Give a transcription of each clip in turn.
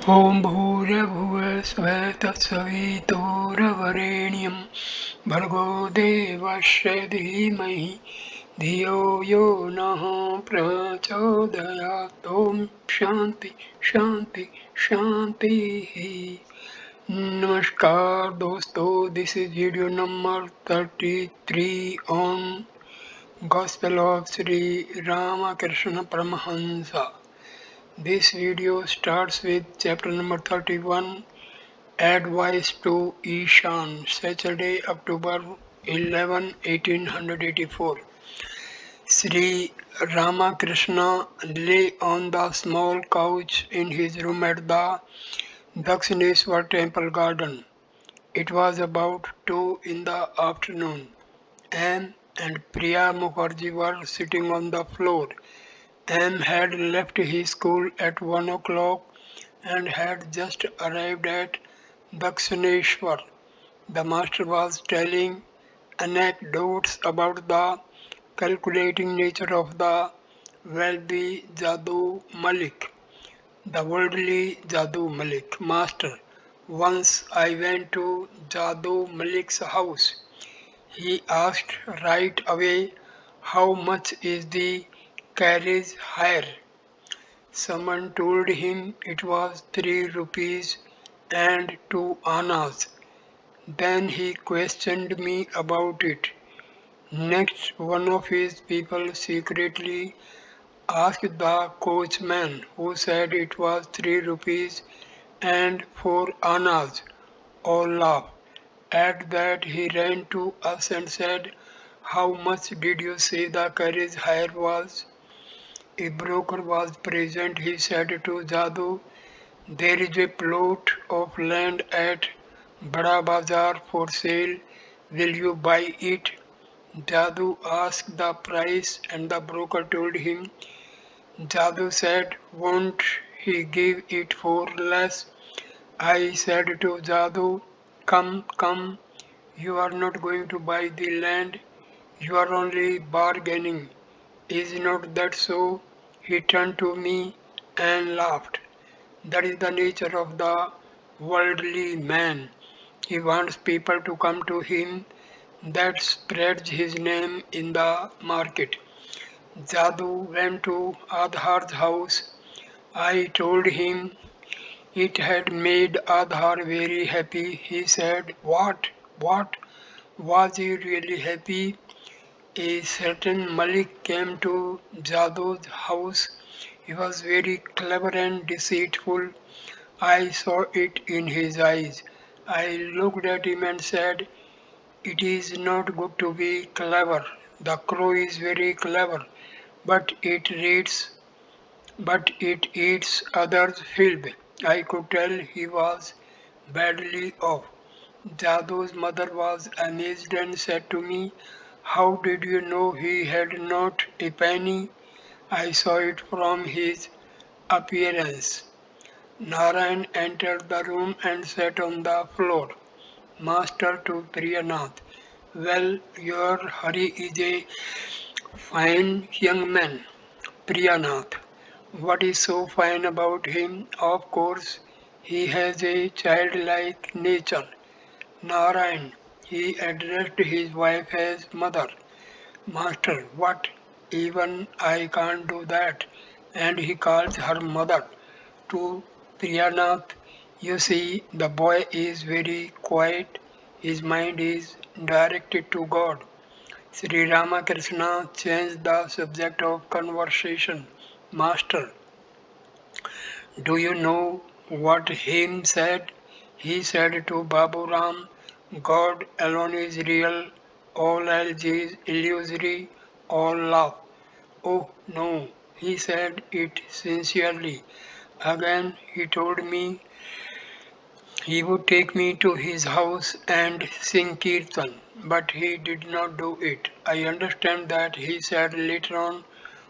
ॐ भूर्भुवः स्वः तत्सवितुर्वरेण्यं भर्गो देवस्य धीमहि धियो यो नः प्रचोदयात् ॐ शान्ति शान्ति शान्तिः नमस्कार दोस्तों, this is video number 33 on Gospel of Sri Ramakrishna Parmahamsa. This video starts with chapter number 31, Advice to Ishan, Saturday, October 11, 1884. Sri Ramakrishna lay on the small couch in his room at the Dakshineshwar temple garden. It was about 2 in the afternoon. M and Priya Mukherjee were sitting on the floor. M had left his school at 1 o'clock and had just arrived at Dakshineshwar. The master was telling anecdotes about the calculating nature of the wealthy Jadoo Malik, the worldly Jadoo Malik. Master, once I went to Jadoo Malik's house. He asked right away, how much is the carriage hire? Someone told him it was 3 rupees and 2 annas. Then he questioned me about it. Next, one of his people secretly asked the coachman, who said it was 3 rupees and 4 annas. All laughed. At that, he ran to us and said, how much did you say the carriage hire was? A broker was present. He said to Jadoo, there is a plot of land at Bada Bazar for sale. Will you buy it? Jadoo asked the price and the broker told him. Jadoo said, won't he give it for less? I said to Jadoo, come, come, you are not going to buy the land, you are only bargaining. Is not that so? He turned to me and laughed. That is the nature of the worldly man. He wants people to come to him. That spreads his name in the market. Jadoo went to Adhar's house. I told him it had made Adhar very happy. He said, what? What? Was he really happy? A certain Malik came to Jadoo's house. He was very clever and deceitful. I saw it in his eyes. I looked at him and said, it is not good to be clever. The crow is very clever, but it eats others' filth. I could tell he was badly off. Jadoo's mother was amazed and said to me, how did you know he had not a penny? I saw it from his appearance. Narayan entered the room and sat on the floor. Master to Priyanath, well, your Hari is a fine young man. Priyanath, what is so fine about him? Of course, he has a childlike nature. Narayan, he addressed his wife as mother. Master, what? Even I can't do that. And he calls her mother. To Priyanath, you see, the boy is very quiet. His mind is directed to God. Sri Ramakrishna changed the subject of conversation. Master, do you know what hymn said? He said to Babu Ram, God alone is real, all else is illusory, all love. Oh no, he said it sincerely. Again he told me he would take me to his house and sing Kirtan, but he did not do it. I understand that he said later on,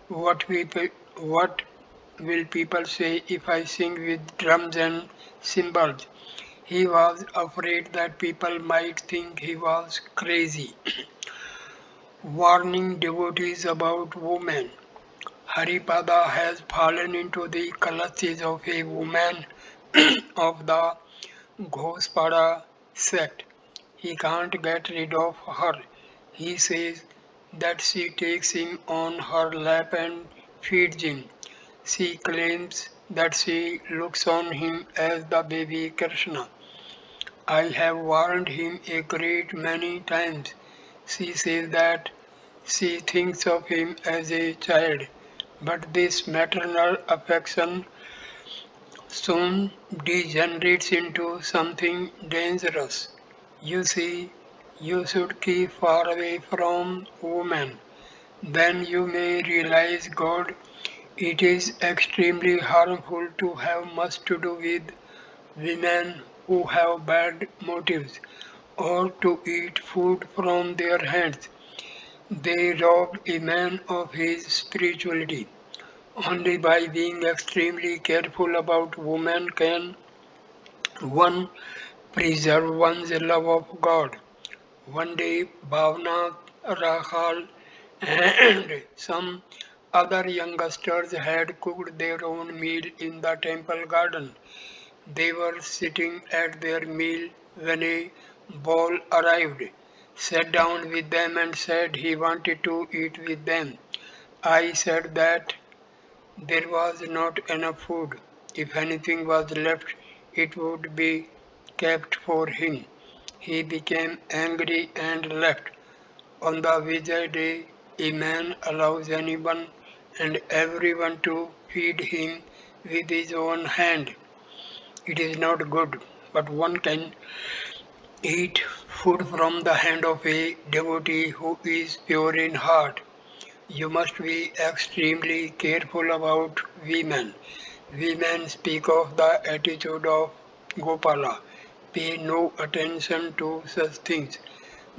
what will people say if I sing with drums and cymbals? He was afraid that people might think he was crazy. Warning devotees about women. Haripada has fallen into the clutches of a woman of the Ghospada sect. He can't get rid of her. He says that she takes him on her lap and feeds him. She claims that she looks on him as the baby Krishna. I have warned him a great many times. She says that she thinks of him as a child, but this maternal affection soon degenerates into something dangerous. You see, you should keep far away from women. Then you may realize God. It is extremely harmful to have much to do with women who have bad motives or to eat food from their hands. They robbed a man of his spirituality. Only by being extremely careful about women can one preserve one's love of God. One day, Bhavna, Rakhal, and some other youngsters had cooked their own meal in the temple garden. They were sitting at their meal when a Baul arrived, sat down with them, and said he wanted to eat with them. I said that there was not enough food. If anything was left, it would be kept for him. He became angry and left. On the Vijay day, a man allows anyone and everyone to feed him with his own hand. It is not good, but one can eat food from the hand of a devotee who is pure in heart. You must be extremely careful about women. Women speak of the attitude of Gopala. Pay no attention to such things.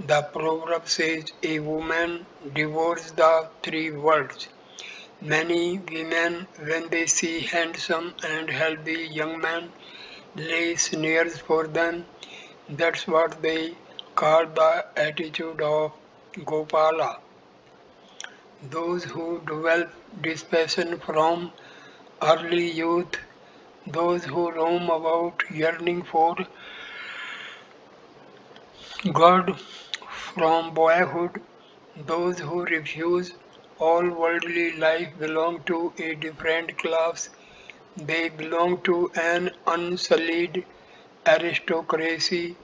The proverb says a woman devours the three worlds. Many women, when they see handsome and healthy young men, lay snares for them. That's what they call the attitude of Gopala. Those who develop this passion from early youth, those who roam about yearning for God from boyhood, those who refuse all worldly life belong to a different class. They belong to an unsullied aristocracy.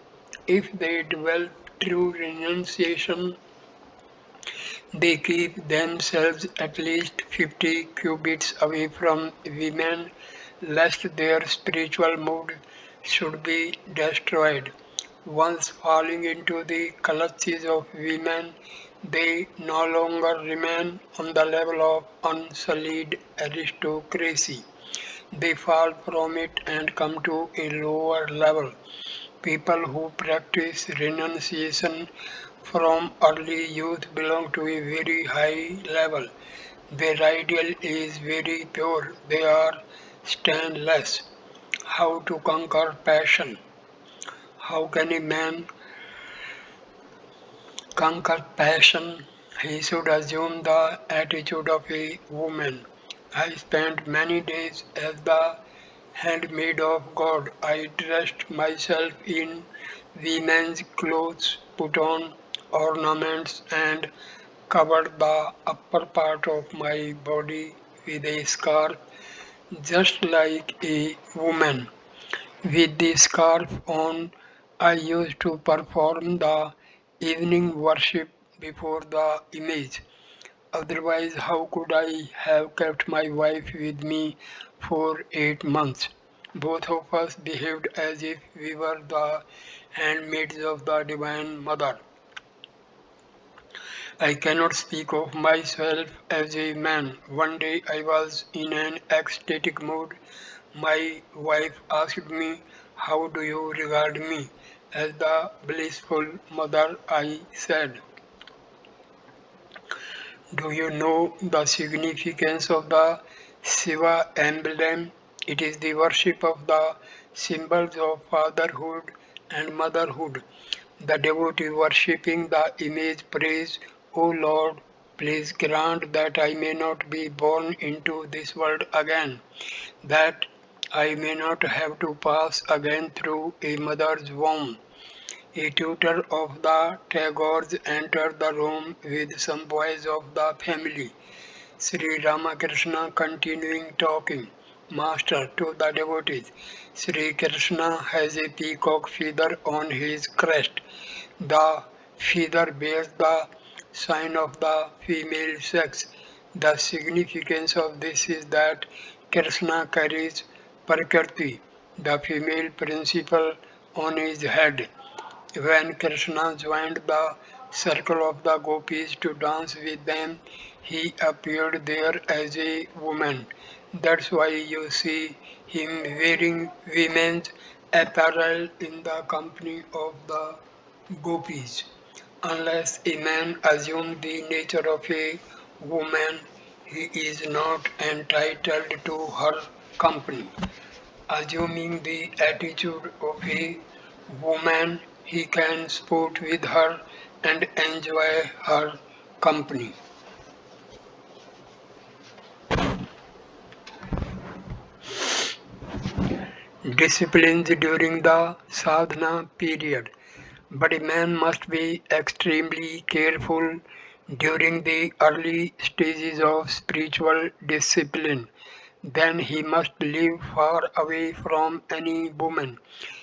If they develop true renunciation, they keep themselves at least 50 cubits away from women, lest their spiritual mood should be destroyed. Once falling into the clutches of women, they no longer remain on the level of unsullied aristocracy. They fall from it and come to a lower level. People who practice renunciation from early youth belong to a very high level. Their ideal is very pure. They are stainless. How to conquer passion? How can a man conquer passion? He should assume the attitude of a woman. I spent many days as the handmaid of God. I dressed myself in women's clothes, put on ornaments, and covered the upper part of my body with a scarf, just like a woman. With the scarf on, I used to perform the evening worship before the image. Otherwise, how could I have kept my wife with me for 8 months? Both of us behaved as if we were the handmaids of the Divine Mother. I cannot speak of myself as a man. One day I was in an ecstatic mood. My wife asked me, "How do you regard me?" As the blissful mother, I said, "Do you know the significance of the Shiva emblem? It is the worship of the symbols of fatherhood and motherhood. The devotee worshipping the image prays, O Lord, please grant that I may not be born into this world again, that I may not have to pass again through a mother's womb. A tutor of the Tagores entered the room with some boys of the family. Sri Ramakrishna continuing talking. Master to the devotees. Sri Krishna has a peacock feather on his crest. The feather bears the sign of the female sex. The significance of this is that Krishna carries Prakriti, the female principle, on his head. When Krishna joined the circle of the gopis to dance with them, he appeared there as a woman. That's why you see him wearing women's apparel in the company of the gopis. Unless a man assumes the nature of a woman, he is not entitled to her company. Assuming the attitude of a woman, he can sport with her and enjoy her company. Disciplines during the sadhana period. But a man must be extremely careful during the early stages of spiritual discipline. Then he must live far away from any woman.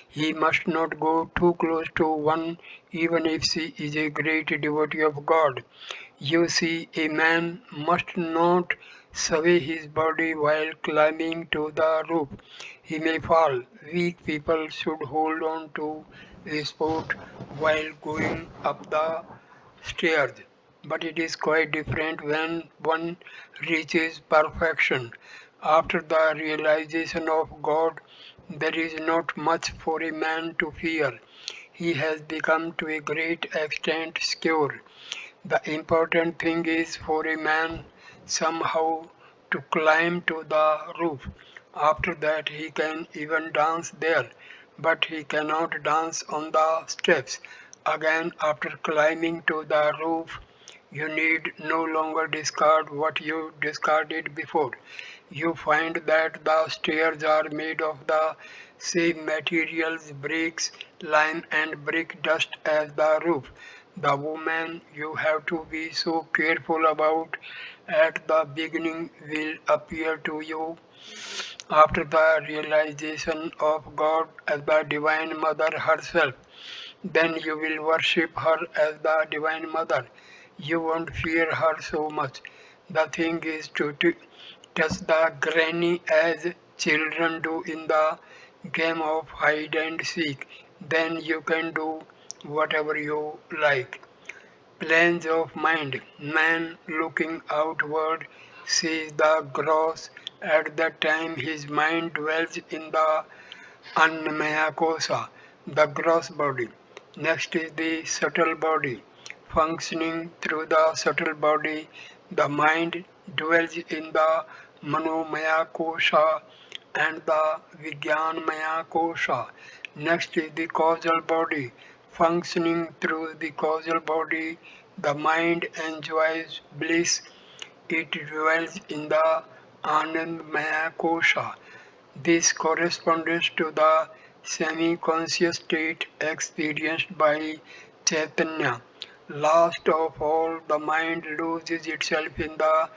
He must not go too close to one even if she is a great devotee of God. You see, a man must not sway his body while climbing to the roof. He may fall. Weak people should hold on to a sport while going up the stairs. But it is quite different when one reaches perfection. After the realization of God, there is not much for a man to fear. He has become to a great extent secure. The important thing is for a man somehow to climb to the roof. After that, he can even dance there, but he cannot dance on the steps. Again, after climbing to the roof, you need no longer discard what you discarded before. You find that the stairs are made of the same materials, bricks, lime, and brick dust as the roof. The woman you have to be so careful about at the beginning will appear to you after the realization of God as the Divine Mother herself. Then you will worship her as the Divine Mother. You won't fear her so much. The thing is to touch the granny as children do in the game of hide and seek. Then you can do whatever you like. Planes of mind. Man looking outward sees the gross. At that time his mind dwells in the Annamaya Kosa, the gross body. Next is the subtle body. Functioning through the subtle body, the mind dwells in the Manomaya Kosha and the Vijnanmaya Kosha. Next is the causal body. Functioning through the causal body, the mind enjoys bliss. It dwells in the Anandmaya Kosha. This corresponds to the semi-conscious state experienced by Chaitanya. Last of all, the mind loses itself in the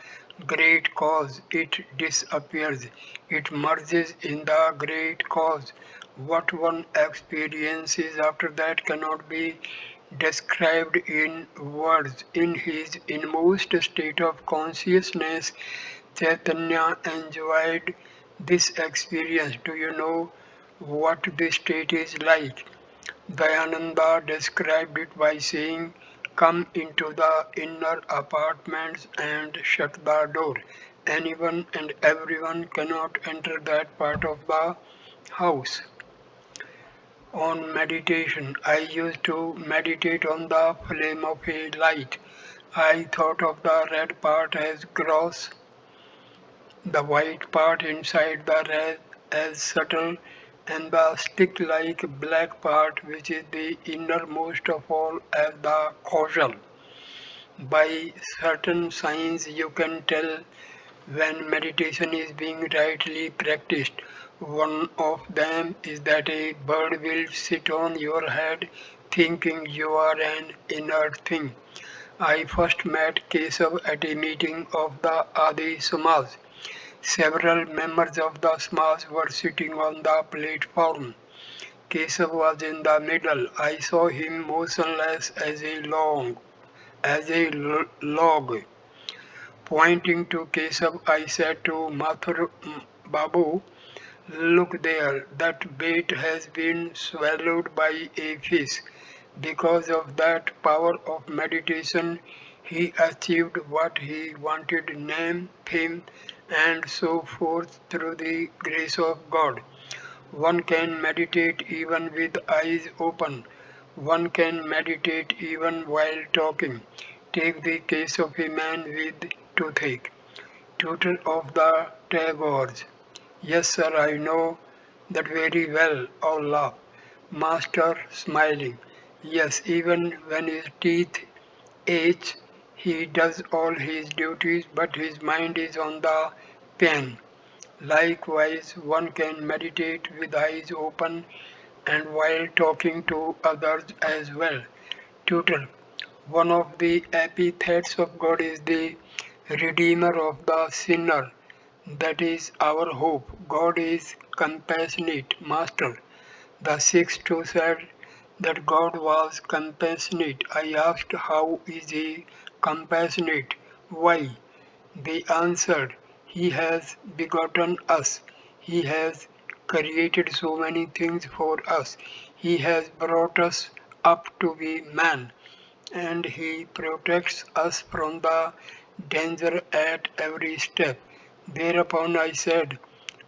great cause. It disappears. It merges in the great cause. What one experiences after that cannot be described in words. In his inmost state of consciousness, Chaitanya enjoyed this experience. Do you know what this state is like? Dayananda described it by saying, "Come into the inner apartments and shut the door. Anyone and everyone cannot enter that part of the house." On meditation, I used to meditate on the flame of a light. I thought of the red part as gross, the white part inside the red as subtle, and the stick-like black part, which is the innermost of all, as the causal. By certain signs you can tell when meditation is being rightly practiced. One of them is that a bird will sit on your head thinking you are an inert thing. I first met Kesav at a meeting of the Adi Samaj. Several members of the Samaj were sitting on the platform. Kesav was in the middle. I saw him motionless as a log. Pointing to Kesav, I said to Mathur Babu, "Look there, that bait has been swallowed by a fish." Because of that power of meditation, he achieved what he wanted, name, fame, and so forth through the grace of God. One can meditate even with eyes open. One can meditate even while talking. Take the case of a man with toothache, tutor of the Tagores. Yes, sir, I know that very well. All laugh. Master smiling. Yes, even when his teeth ache, he does all his duties, but his mind is on the pen. Likewise, one can meditate with eyes open and while talking to others as well. Tutor. One of the epithets of God is the Redeemer of the sinner. That is our hope. God is compassionate, Master. The sixth too said that God was compassionate. I asked, how is he compassionate? Why? They answered, he has begotten us. He has created so many things for us. He has brought us up to be man, and he protects us from the danger at every step. Thereupon I said,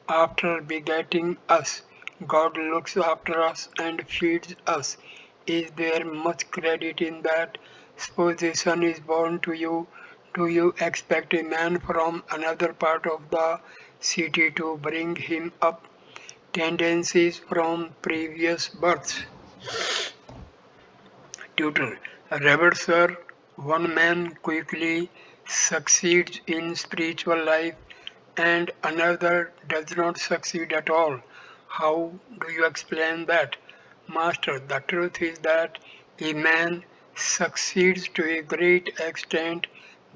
after begetting us, God looks after us and feeds us. Is there much credit in that? Suppose a son is born to you. Do you expect a man from another part of the city to bring him up? Tendencies from previous births. Tutor. Revered sir, one man quickly succeeds in spiritual life and another does not succeed at all. How do you explain that? Master, the truth is that a man succeeds to a great extent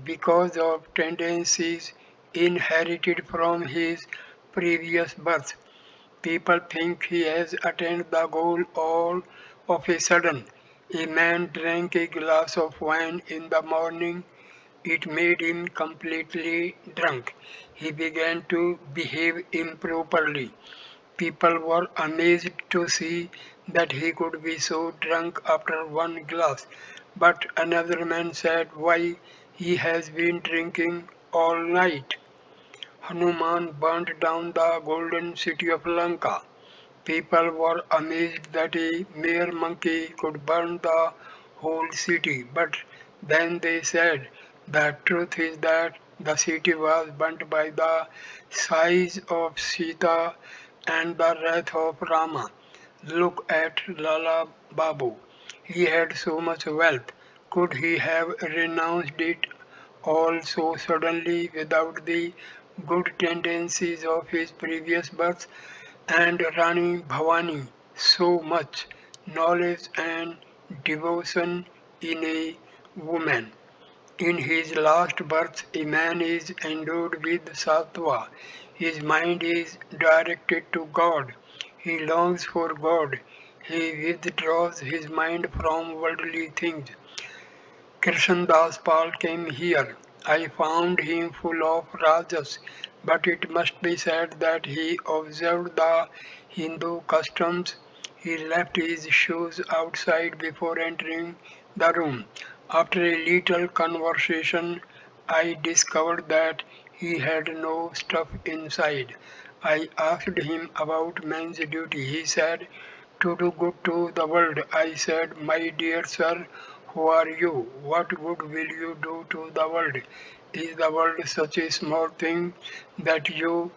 because of tendencies inherited from his previous birth. People think he has attained the goal all of a sudden. A man drank a glass of wine in the morning. It made him completely drunk. He began to behave improperly. People were amazed to see that he could be so drunk after one glass. But another man said, why, he has been drinking all night. Hanuman burned down the golden city of Lanka. People were amazed that a mere monkey could burn the whole city, but then they said, the truth is that the city was burnt by the size of Sita and the wrath of Rama. Look at Lala Babu. He had so much wealth. Could he have renounced it all so suddenly without the good tendencies of his previous birth? And Rani Bhavani, so much knowledge and devotion in a woman. In his last birth, a man is endowed with sattva. His mind is directed to God. He longs for God. He withdraws his mind from worldly things. Krishndas Pal came here. I found him full of rajas, but it must be said that he observed the Hindu customs. He left his shoes outside before entering the room. After a little conversation, I discovered that he had no stuff inside. I asked him about man's duty. He said, to do good to the world. I said, my dear sir, who are you? What good will you do to the world? Is the world such a small thing that you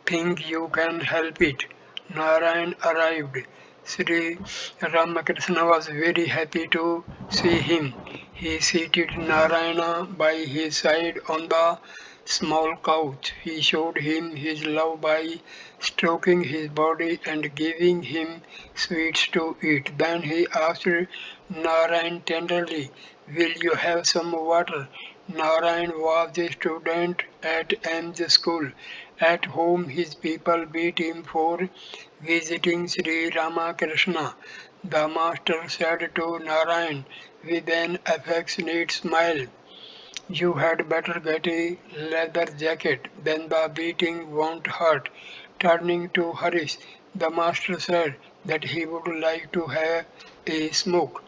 think you can help it? Narayan arrived. Sri Ramakrishna was very happy to see him. He seated Narayana by his side on the small couch. He showed him his love by stroking his body and giving him sweets to eat. Then he asked Narayan tenderly, "Will you have some water?" Narayan was a student at M's school. At home, his people beat him for visiting Sri Ramakrishna. The master said to Narayan with an affectionate smile, "You had better get a leather jacket, then the beating won't hurt." Turning to Harish, the master said that he would like to have a smoke.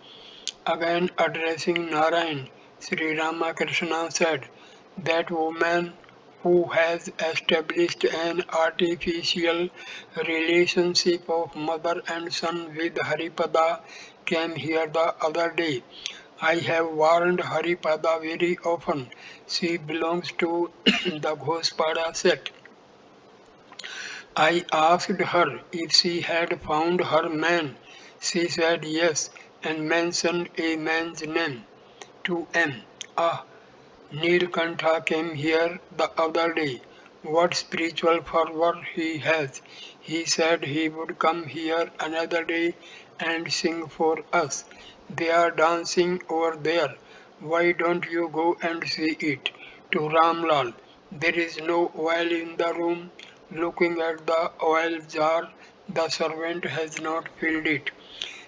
Again addressing Narayan, Sri Ramakrishna said, "That woman who has established an artificial relationship of mother and son with Haripada came here the other day. I have warned Haripada very often. She belongs to the Ghospada sect. I asked her if she had found her man. She said yes and mentioned a man's name, to M. Ah, Nilkantha came here the other day. What spiritual fervor he has. He said he would come here another day and sing for us. They are dancing over there. Why don't you go and see it? To Ramlal, there is no oil in the room. Looking at the oil jar, the servant has not filled it.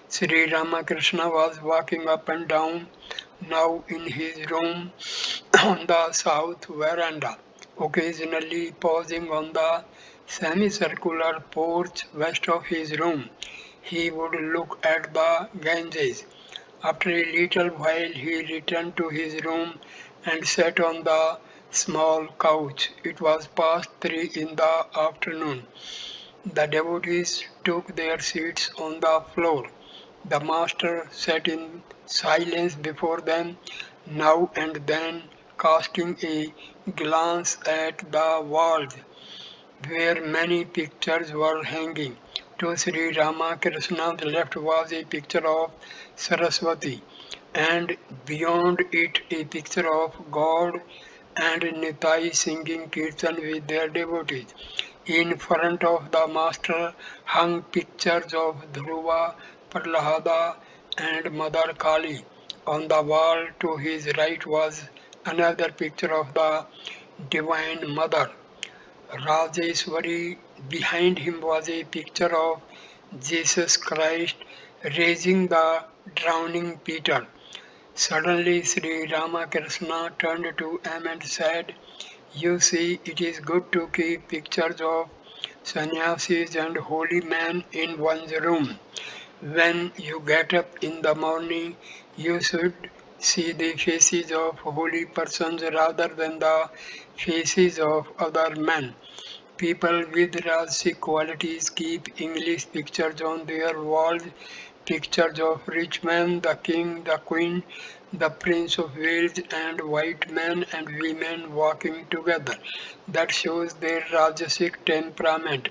Sri Ramakrishna was walking up and down now in his room on the south veranda, occasionally pausing on the semicircular porch west of his room. He would look at the Ganges. After a little while, he returned to his room and sat on the small couch. It was past 3 in the afternoon. The devotees took their seats on the floor. The master sat in silence before them, now and then casting a glance at the walls where many pictures were hanging. To Sri Ramakrishna's left was a picture of Saraswati, and beyond it a picture of God and Nitai singing kirtan with their devotees. In front of the master hung pictures of Dhruva, Prahlada, and Mother Kali. On the wall to his right was another picture of the Divine Mother. Rajeswari. Behind him was a picture of Jesus Christ raising the drowning Peter. Suddenly Sri Ramakrishna turned to M and said, "You see, it is good to keep pictures of sannyasis and holy men in one's room. When you get up in the morning, you should see the faces of holy persons rather than the faces of other men. People with Rajasic qualities keep English pictures on their walls, pictures of rich men, the king, the queen, the Prince of Wales, and white men and women walking together. That shows their Rajasic temperament."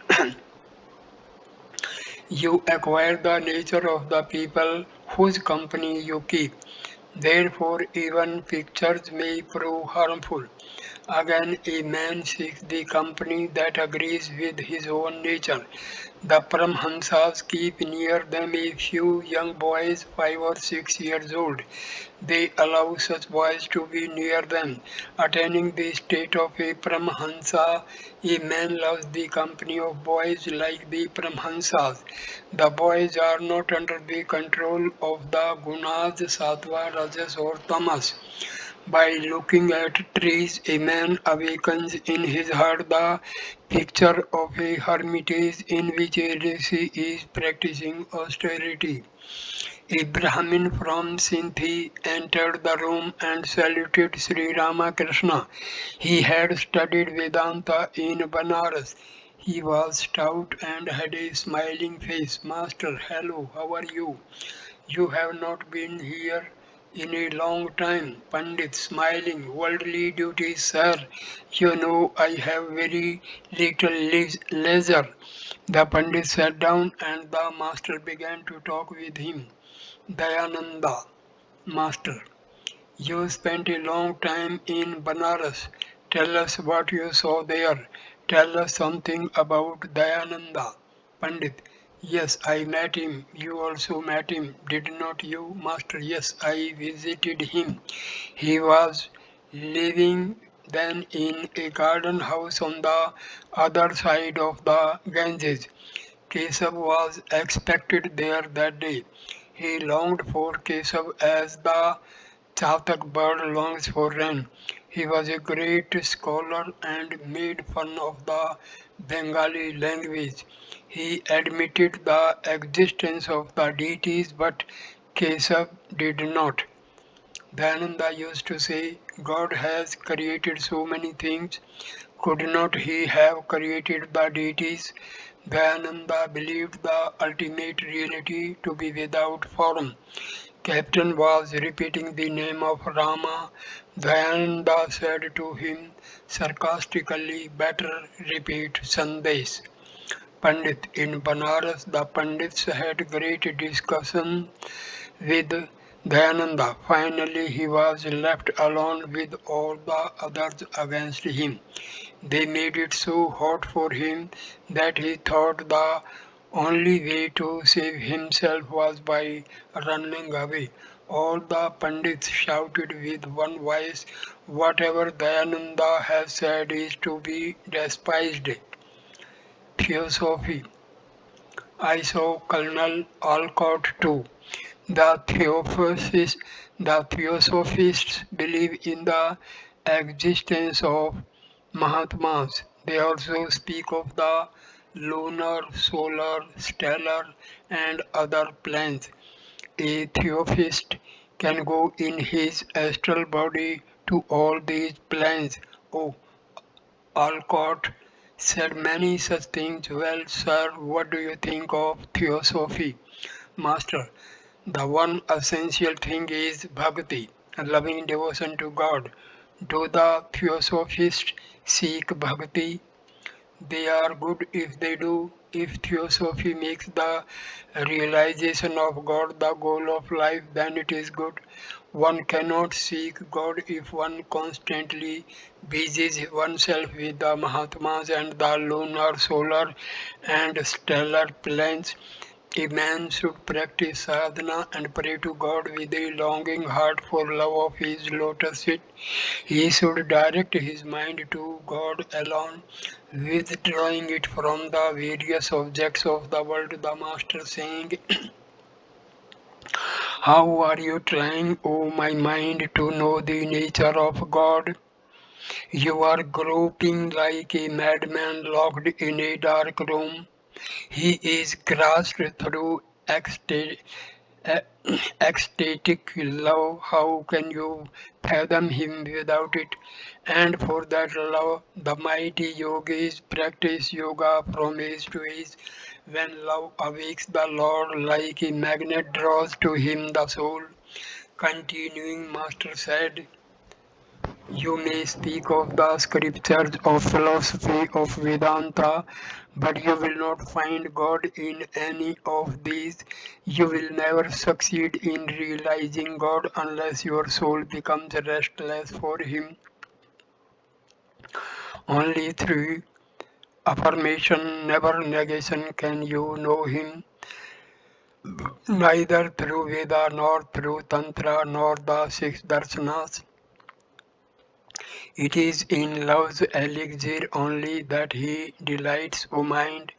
You acquire the nature of the people whose company you keep. Therefore, even pictures may prove harmful. Again, a man seeks the company that agrees with his own nature. The Paramahamsas keep near them a few young boys 5 or 6 years old. They allow such boys to be near them. Attaining the state of a Paramahamsa, a man loves the company of boys like the Paramahamsas. The boys are not under the control of the Gunas, Sattva, Rajas or Tamas. By looking at trees, a man awakens in his heart the picture of a hermitage in which a rishi is practicing austerity. A Brahmin from Sindhi entered the room and saluted Sri Ramakrishna. He had studied Vedanta in Banaras. He was stout and had a smiling face. "Master, hello, how are you? You have not been here in a long time." Pandit smiling. "Worldly duties, sir. You know I have very little leisure." The Pandit sat down and the master began to talk with him. "Dayananda, master, you spent a long time in Banaras. Tell us what you saw there. Tell us something about Dayananda. Pandit. Yes, I met him. You also met him, did not you, Master? Yes, I visited him. He was living then in a garden house on the other side of the Ganges. Keshav was expected there that day. He longed for Keshav as the Chatak bird longs for rain. He was a great scholar and made fun of the Bengali language. He admitted the existence of the deities, but Keshav did not. Dayananda used to say, God has created so many things, could not he have created the deities? Dayananda believed the ultimate reality to be without form. Captain was repeating the name of Rama. Dayananda said to him sarcastically, better repeat Sandesh. Pandit. In Banaras, the Pandits had great discussion with Dayananda. Finally, he was left alone with all the others against him. They made it so hot for him that he thought the only way to save himself was by running away. All the Pandits shouted with one voice, whatever Dayananda has said is to be despised. Theosophy. I saw Colonel Alcott too. The Theosophists believe in the existence of Mahatmas. They also speak of the lunar, solar, stellar, and other planes. A Theosophist can go in his astral body to all these planes. Oh, Alcott said many such things. Well, sir, what do you think of Theosophy? Master, the one essential thing is bhakti, loving devotion to God. Do the Theosophists seek bhakti? They are good if they do. If Theosophy makes the realization of God the goal of life, then it is good. One cannot seek God if one constantly busies oneself with the Mahatmas and the lunar, solar, and stellar planes. A man should practice sadhana and pray to God with a longing heart for love of his lotus feet. He should direct his mind to God alone, withdrawing it from the various objects of the world. The Master saying, how are you trying, O my mind, to know the nature of God? You are groping like a madman locked in a dark room. He is grasped through e- ecstatic love. How can you fathom him without it? And for that love, the mighty yogis practice yoga from age to age. When love awakes, the Lord, like a magnet, draws to him the soul. Continuing, Master said, you may speak of the scriptures, of philosophy, of Vedanta, but you will not find God in any of these. You will never succeed in realizing God unless your soul becomes restless for Him. Only through affirmation, never negation, can you know Him. Neither through Veda, nor through Tantra, nor the six darshanas. It is in love's elixir only that he delights, O mind.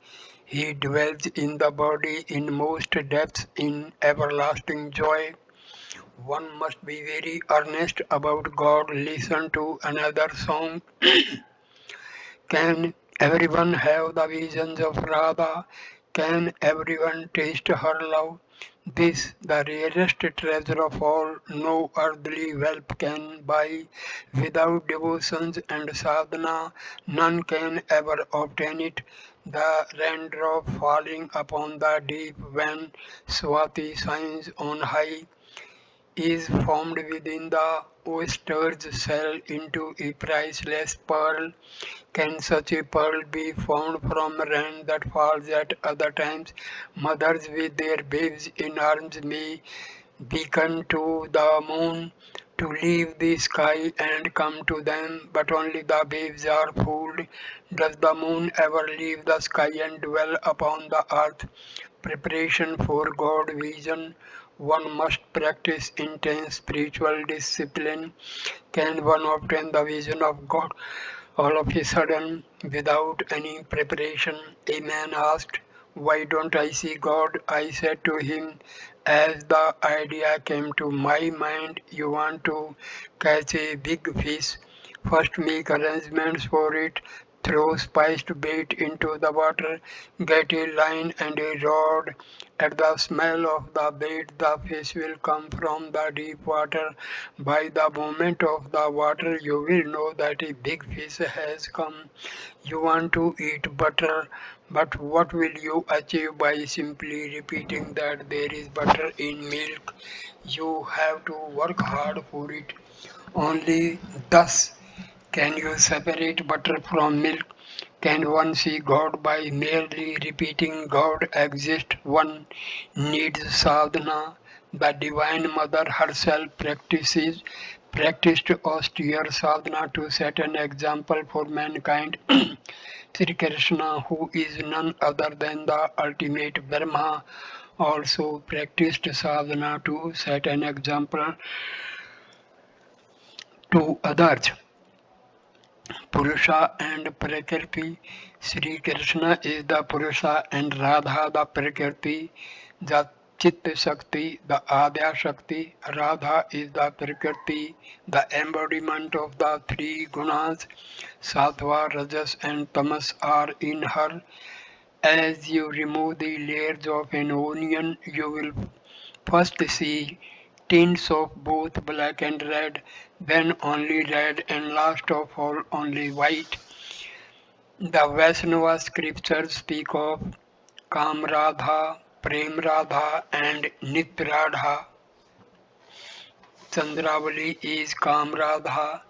He dwells in the body in most depths in everlasting joy. One must be very earnest about God. Listen to another song. Can everyone have the visions of Radha? Can everyone taste her love? This, the rarest treasure of all, no earthly wealth can buy. Without devotions and sadhana, none can ever obtain it. The raindrop falling upon the deep when Swati shines on high is formed within the oyster's shell into a priceless pearl. Can such a pearl be found from rain that falls at other times? Mothers with their babes in arms may beacon to the moon to leave the sky and come to them, but only the waves are fooled. Does the moon ever leave the sky and dwell upon the earth? Preparation for God vision. One must practice intense spiritual discipline. Can one obtain the vision of God all of a sudden without any preparation? A man asked, "Why don't I see God?" I said to him, as the idea came to my mind, "You want to catch a big fish. First make arrangements for it. Throw spiced bait into the water, get a line and a rod. At the smell of the bait, the fish will come from the deep water. By the movement of the water, you will know that a big fish has come. You want to eat butter, but what will you achieve by simply repeating that there is butter in milk? You have to work hard for it. Only thus can you separate butter from milk. Can one see God by merely repeating God exists? One needs sadhana. The Divine Mother herself practiced austere sadhana to set an example for mankind. Sri Krishna, who is none other than the ultimate Brahma, also practiced sadhana to set an example to others. Purusha and Prakriti. Sri Krishna is the Purusha and Radha the Prakriti. The Chit Shakti, the Adya Shakti. Radha is the Prakriti, the embodiment of the three gunas. Sattva, Rajas and Tamas are in her. As you remove the layers of an onion, you will first see tints of both black and red, then only red, and last of all only white. The Vaishnava scriptures speak of Kam Radha, Prem Radha, and Nit Radha. Chandravali is Kam Radha,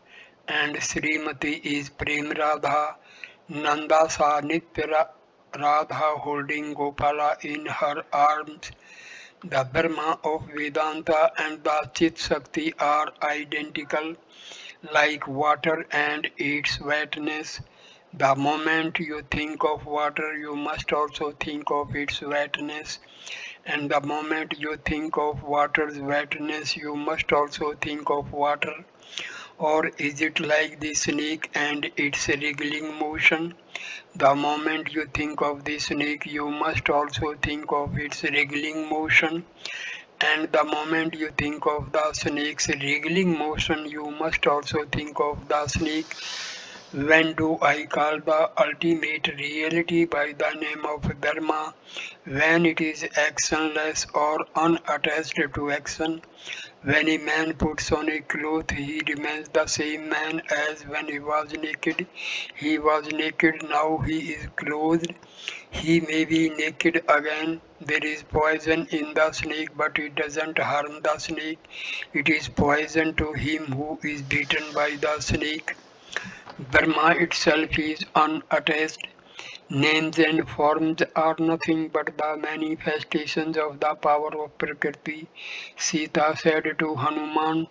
and Srimati is Prem Radha. Nanda saw Nitya Radha holding Gopala in her arms. The Brahma of Vedanta and the Chit Shakti are identical, like water and its wetness. The moment you think of water, you must also think of its wetness. And the moment you think of water's wetness, you must also think of water. Or is it like the snake and its wriggling motion? The moment you think of the snake, you must also think of its wriggling motion. And the moment you think of the snake's wriggling motion, you must also think of the snake. When do I call the ultimate reality by the name of Dharma? When it is actionless or unattached to action. When a man puts on a cloth, he remains the same man as when he was naked. He was naked, now he is clothed. He may be naked again. There is poison in the snake, but it doesn't harm the snake. It is poison to him who is bitten by the snake. Brahma itself is unattached. Names and forms are nothing but the manifestations of the power of Prakriti. Sita said to Hanuman,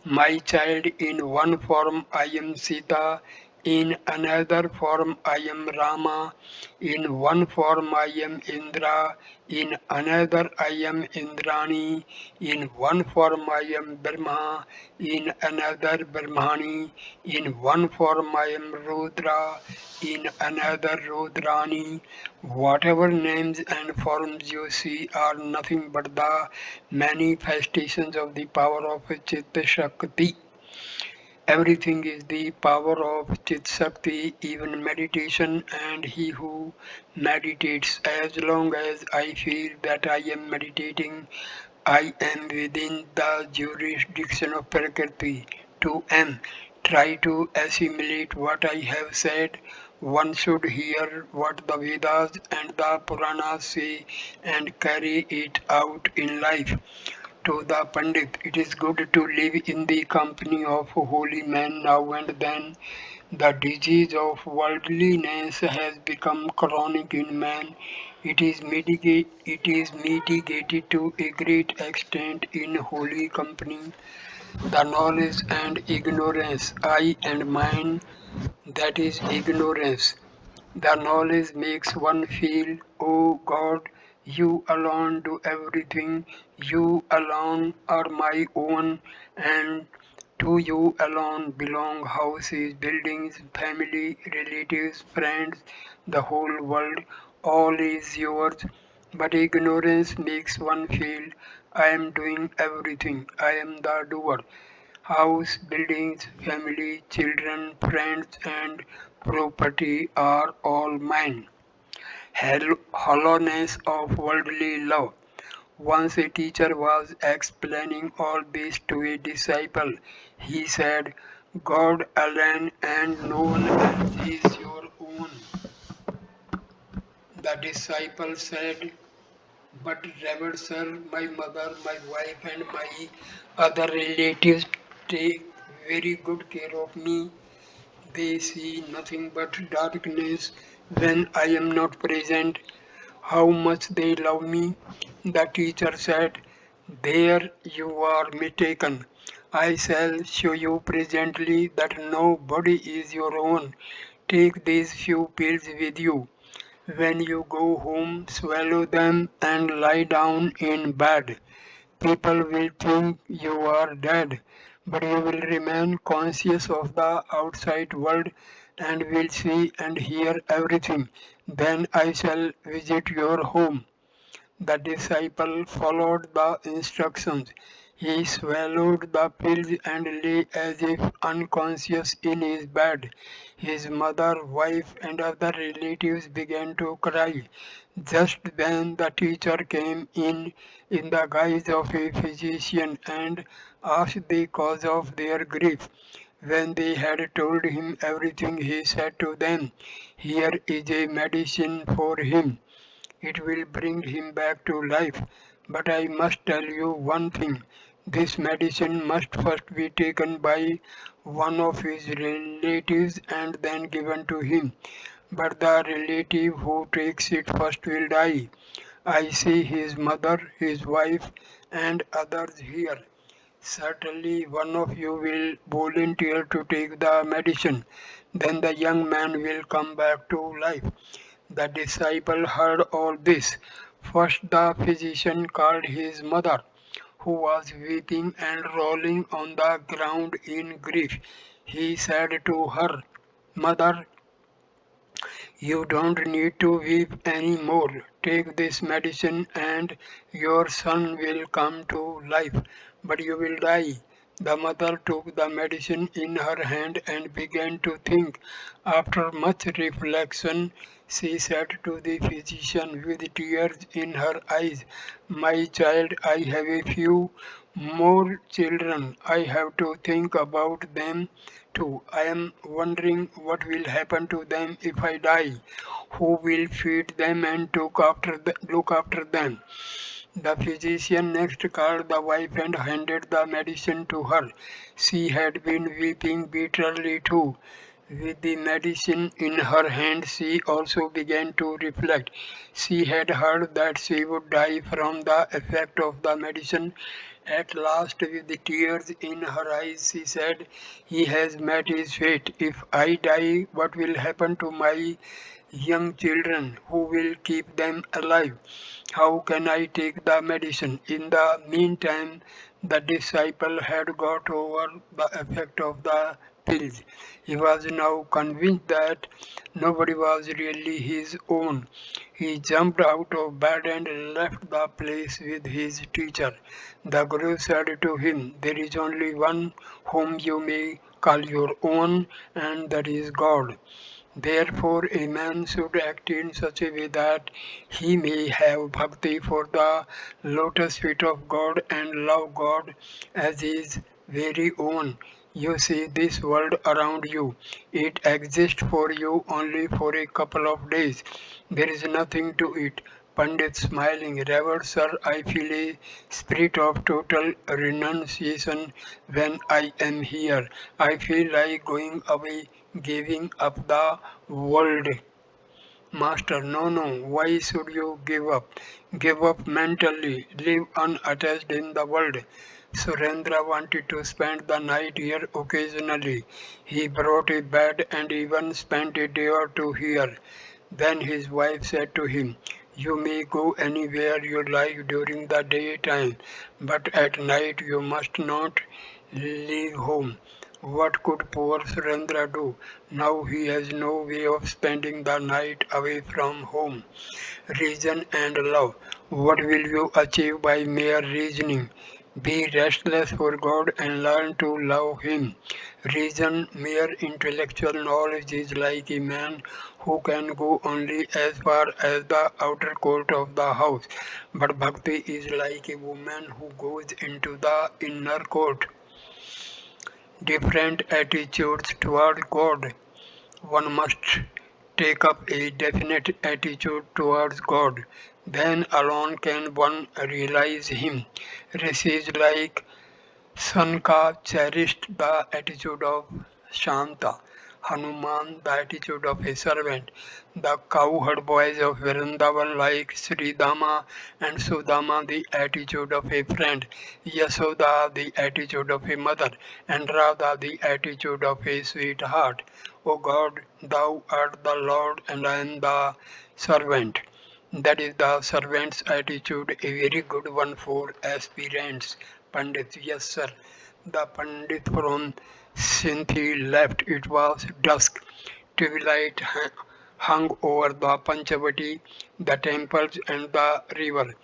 "My child, in one form I am Sita, in another form I am Rama, in one form I am Indra, in another I am Indrani, in one form I am Brahma, in another Brahmani, in one form I am Rudra, in another Rudrani." Whatever names and forms you see are nothing but the manifestations of the power of Chitta Shakti. Everything is the power of Chit Shakti, even meditation, and he who meditates. As long as I feel that I am meditating, I am within the jurisdiction of Prakriti. 2M. Try to assimilate what I have said. One should hear what the Vedas and the Puranas say and carry it out in life. To the Pandit, it is good to live in the company of holy men now and then. The disease of worldliness has become chronic in man. It is mitigated to a great extent in holy company. The knowledge and ignorance, I and mine, that is ignorance. The knowledge makes one feel, oh God, you alone do everything, you alone are my own, and to you alone belong houses, buildings, family, relatives, friends, the whole world, all is yours. But ignorance makes one feel, I am doing everything, I am the doer. House, buildings, family, children, friends, and property are all mine. Hollowness of worldly love. Once a teacher was explaining all this to a disciple. He said, God alone and no one else is your own. The disciple said, but Revered Sir, my mother, my wife, and my other relatives take very good care of me. They see nothing but darkness when I am not present. How much they love me. The teacher said, there you are mistaken. I shall show you presently that nobody is your own. Take these few pills with you. When you go home, swallow them and lie down in bed. People will think you are dead, but you will remain conscious of the outside world and will see and hear everything. Then I shall visit your home. The disciple followed the instructions. He swallowed the pills and lay as if unconscious in his bed. His mother, wife, and other relatives began to cry. Just then the teacher came in the guise of a physician and asked the cause of their grief. When they had told him everything, he said to them, here is a medicine for him. It will bring him back to life. But I must tell you one thing. This medicine must first be taken by one of his relatives and then given to him. But the relative who takes it first will die. I see his mother, his wife, and others here. Certainly one of you will volunteer to take the medicine. Then the young man will come back to life. The disciple heard all this. First the physician called his mother, who was weeping and rolling on the ground in grief. He said to her, Mother, you don't need to weep any more. Take this medicine and your son will come to life, but you will die. The mother took the medicine in her hand and began to think. After much reflection, she said to the physician with tears in her eyes, my child, I have a few more children. I have to think about them too. I am wondering what will happen to them if I die. Who will feed them and look after them? The physician next called the wife and handed the medicine to her. She had been weeping bitterly too. With the medicine in her hand, she also began to reflect. She had heard that she would die from the effect of the medicine. At last, with the tears in her eyes, she said, he has met his fate. If I die, what will happen to my young children? Who will keep them alive? How can I take the medicine? In the meantime, the disciple had got over the effect of the pills. He was now convinced that nobody was really his own. He jumped out of bed and left the place with his teacher. The Guru said to him, there is only one whom you may call your own, and that is God. Therefore, a man should act in such a way that he may have bhakti for the lotus feet of God and love God as his very own. You see this world around you. It exists for you only for a couple of days. There is nothing to it. Pandit smiling, Revered Sir, I feel a spirit of total renunciation when I am here. I feel like going away, giving up the world. Master, no, no, why should you give up? Give up mentally, live unattached in the world. Surendra wanted to spend the night here occasionally. He brought a bed and even spent a day or two here. Then his wife said to him, you may go anywhere you like during the daytime, but at night you must not leave home. What could poor Surendra do? Now he has no way of spending the night away from home. Reason and love. What will you achieve by mere reasoning? Be restless for God and learn to love Him. Reason, mere intellectual knowledge is like a man who can go only as far as the outer court of the house. But bhakti is like a woman who goes into the inner court. Different attitudes toward God. One must take up a definite attitude towards God. Then alone can one realize Him. Rishi is like Sanka cherished the attitude of Shanta, Hanuman the attitude of a servant, the cowherd boys of Vrindavan like Sridama and Sudama the attitude of a friend, Yasoda the attitude of a mother, and Radha the attitude of a sweetheart. O God, Thou art the Lord and I am the servant. That is the servant's attitude, a very good one for aspirants. Pandit, yes sir. The Pandit from Sindhi left. It was dusk. Twilight hung over the Panchavati, the temples and the river.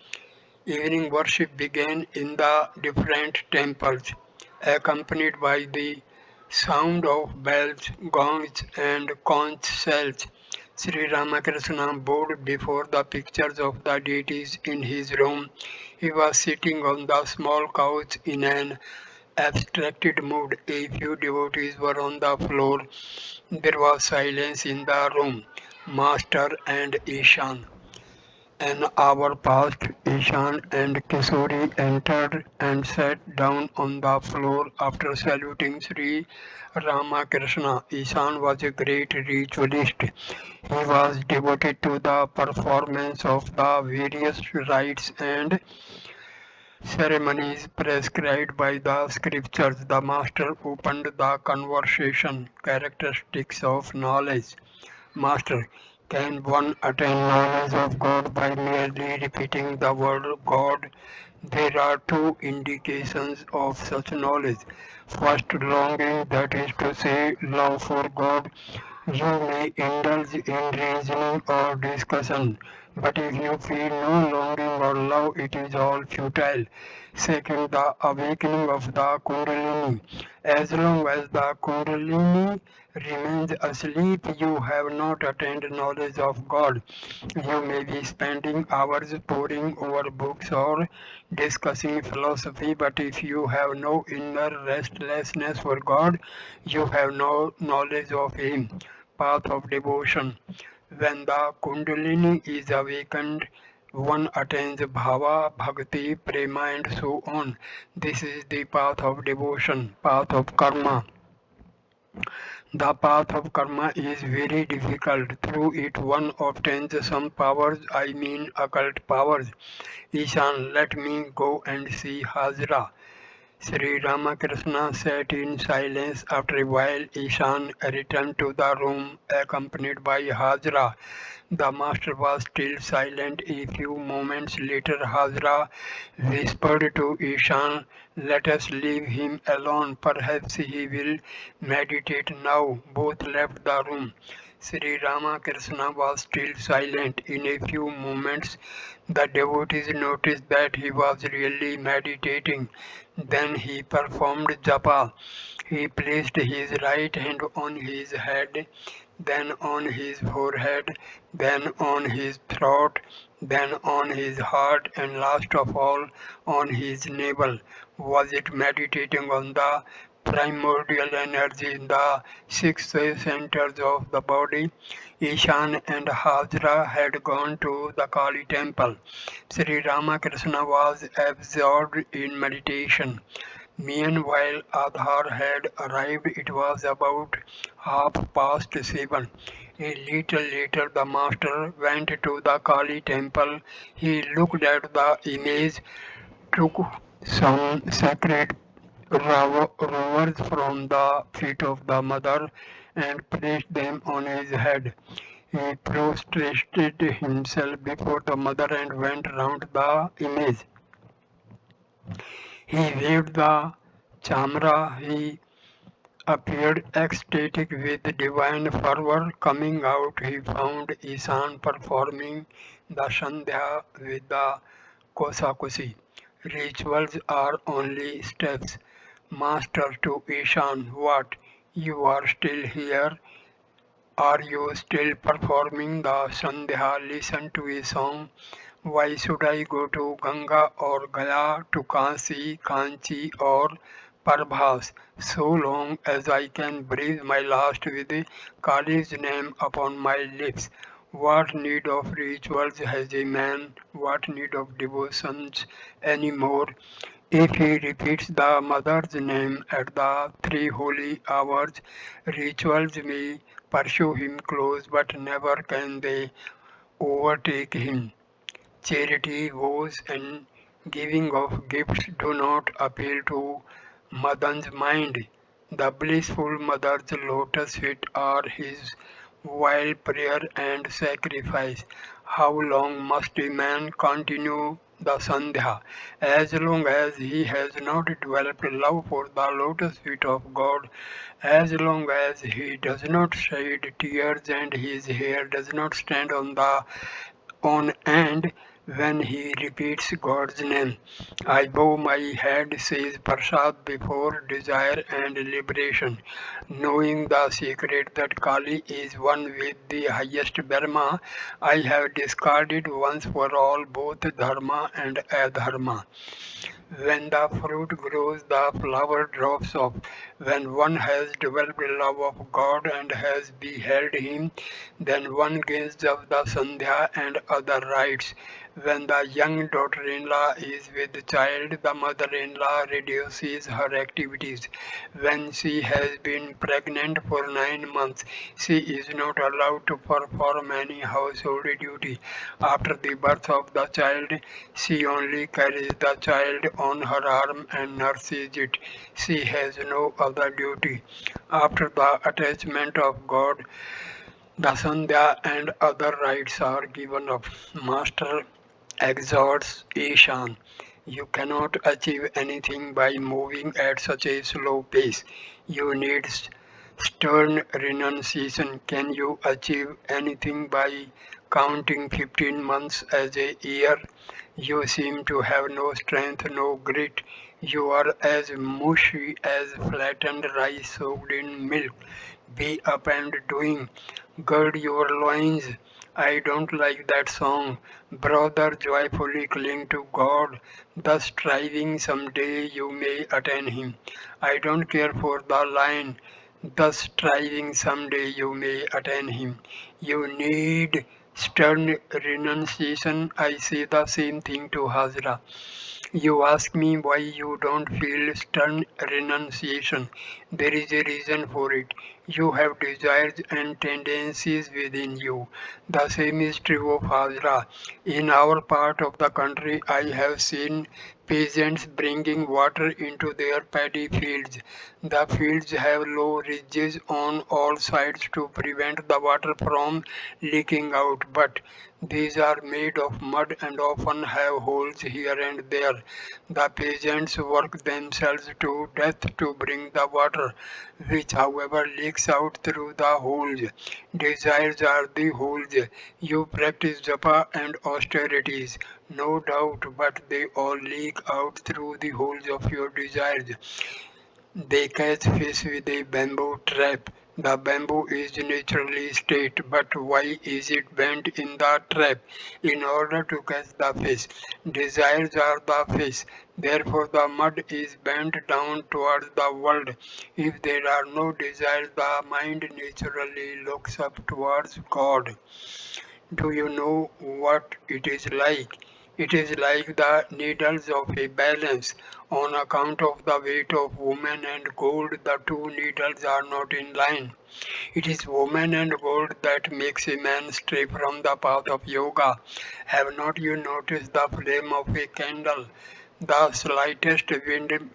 Evening worship began in the different temples, accompanied by the sound of bells, gongs, and conch shells. Sri Ramakrishna bowed before the pictures of the deities in his room. He was sitting on the small couch in an abstracted mood. A few devotees were on the floor. There was silence in the room. Master and Ishan. An hour passed. Ishan and Kishori entered and sat down on the floor after saluting Sri Ramakrishna. Ishan was a great ritualist. He was devoted to the performance of the various rites and ceremonies prescribed by the scriptures. The master opened the conversation. Characteristics of knowledge. Master, can one attain knowledge of God by merely repeating the word God? There are two indications of such knowledge. First, longing, that is to say, love for God. You may indulge in reasoning or discussion, but if you feel no longing or love, it is all futile. Second, the awakening of the Kundalini. As long as the Kundalini remains asleep, you have not attained knowledge of God. You may be spending hours poring over books or discussing philosophy, but if you have no inner restlessness for God, you have no knowledge of Him. Path of devotion. When the Kundalini is awakened, one attains bhava, bhakti, prema, and so on. This is the path of devotion, path of karma. The path of karma is very difficult. Through it one obtains some powers, I mean occult powers. Ishan, let me go and see Hajra. Sri Ramakrishna sat in silence. After a while, Ishan returned to the room accompanied by Hajra. The master was still silent. A few moments later, Hajra whispered to Ishan, let us leave him alone. Perhaps he will meditate now. Both left the room. Sri Ramakrishna was still silent. In a few moments, the devotees noticed that he was really meditating. Then he performed japa. He placed his right hand on his head, then on his forehead, then on his throat, then on his heart, and last of all on his navel. Was it meditating on the primordial energy in the six centers of the body? Ishan and Hajra had gone to the Kali temple. Sri Ramakrishna was absorbed in meditation. Meanwhile, Aadhar had arrived. It was about 7:30. A little later, the master went to the Kali temple. He looked at the image, took some sacred rowers from the feet of the mother, and placed them on his head. He prostrated himself before the mother and went round the image. He waved the chamra. He appeared ecstatic with divine fervor. Coming out, he found Ishan performing the Sandhya with the Kosakushi. Rituals are only steps. Master to Ishan, what? You are still here? Are you still performing the Sandhya? Listen to a song. Why should I go to Ganga or Gaya, to Kanchi, Kanchi or Parbhas, so long as I can breathe my last with Kali's name upon my lips? What need of rituals has a man? What need of devotions any more? If he repeats the mother's name at the three holy hours, rituals may pursue him close, but never can they overtake him. Charity, vows, and giving of gifts do not appeal to Madan's mind. The blissful mother's lotus feet are his while prayer and sacrifice. How long must a man continue the Sandhya? As long as he has not developed love for the lotus feet of God, as long as he does not shed tears and his hair does not stand on end when he repeats God's name. I bow my head, says Prasad, before desire and liberation, knowing the secret that Kali is one with the highest Brahma. I have discarded once for all both dharma and adharma. When the fruit grows, the flower drops off. When one has developed love of God and has beheld Him, then one gains of the Sandhya and other rites. When the young daughter-in-law is with child, the mother-in-law reduces her activities. When she has been pregnant for 9 months, she is not allowed to perform any household duty. After the birth of the child, she only carries the child on her arm and nurses it. She has no other duty. After the attachment of God, the Sandhya and other rites are given up. Master exhorts Ishan. You cannot achieve anything by moving at such a slow pace. You need stern renunciation. Can you achieve anything by counting 15 months as a year? You seem to have no strength, no grit. You are as mushy as flattened rice soaked in milk. Be up and doing. Gird your loins. I don't like that song. Brother, joyfully cling to God, thus striving someday you may attain Him. I don't care for the line, thus striving someday you may attain Him. You need stern renunciation. I say the same thing to Hazra. You ask me why you don't feel stern renunciation. There is a reason for it. You have desires and tendencies within you. The same is true of Hazra. In our part of the country, I have seen peasants bringing water into their paddy fields. The fields have low ridges on all sides to prevent the water from leaking out, but these are made of mud and often have holes here and there. The peasants work themselves to death to bring the water, which however leaks out through the holes. Desires are the holes. You practice japa and austerities, no doubt, but they all leak out through the holes of your desires. They catch fish with a bamboo trap. The bamboo is naturally straight, but why is it bent in the trap? In order to catch the fish. Desires are the fish. Therefore, the mud is bent down towards the world. If there are no desires, the mind naturally looks up towards God. Do you know what it is like? It is like the needles of a balance. On account of the weight of woman and gold, the two needles are not in line. It is woman and gold that makes a man stray from the path of yoga. Have not you noticed the flame of a candle? The slightest wind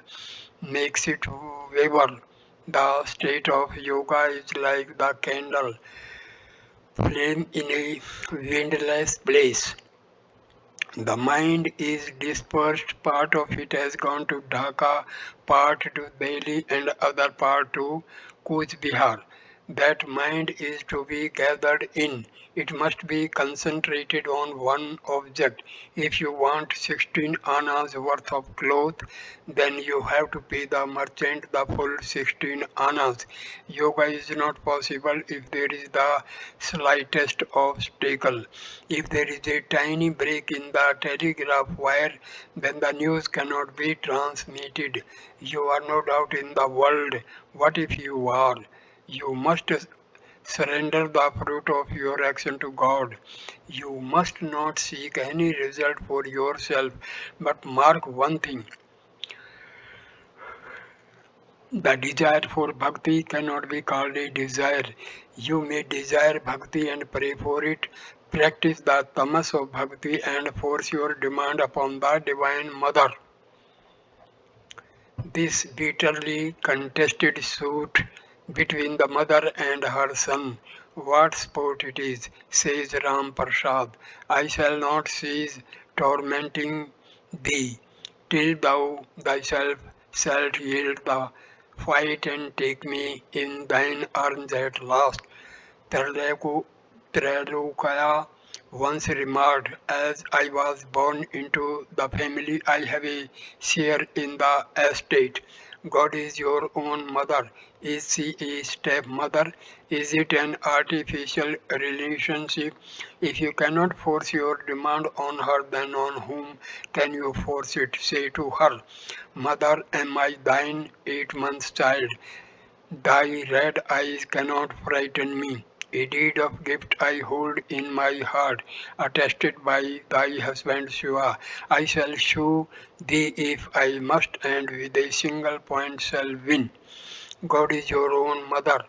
makes it waver. The state of yoga is like the candle flame in a windless place. The mind is dispersed, part of it has gone to Dhaka, part to Delhi, and other part to Coach Bihar. That mind is to be gathered in. It must be concentrated on one object. If you want 16 annas worth of cloth, then you have to pay the merchant the full 16 annas. Yoga is not possible if there is the slightest obstacle. If there is a tiny break in the telegraph wire, then the news cannot be transmitted. You are no doubt in the world. What if you are? You must surrender the fruit of your action to God. You must not seek any result for yourself, but mark one thing. The desire for bhakti cannot be called a desire. You may desire bhakti and pray for it. Practice the tamas of bhakti and force your demand upon the Divine Mother. This bitterly contested suit between the mother and her son. What sport it is, says Ram Prasad. I shall not cease tormenting thee till thou thyself shalt yield the fight and take me in thine arms at last. Trailokaya once remarked, as I was born into the family, I have a share in the estate. God is your own mother. Is she a stepmother? Is it an artificial relationship? If you cannot force your demand on her, then on whom can you force it? Say to her, Mother, am I thine 8 months child? Thy red eyes cannot frighten me. A deed of gift I hold in my heart, attested by thy husband Shiva. I shall shew thee if I must, and with a single point shall win. God is your own mother.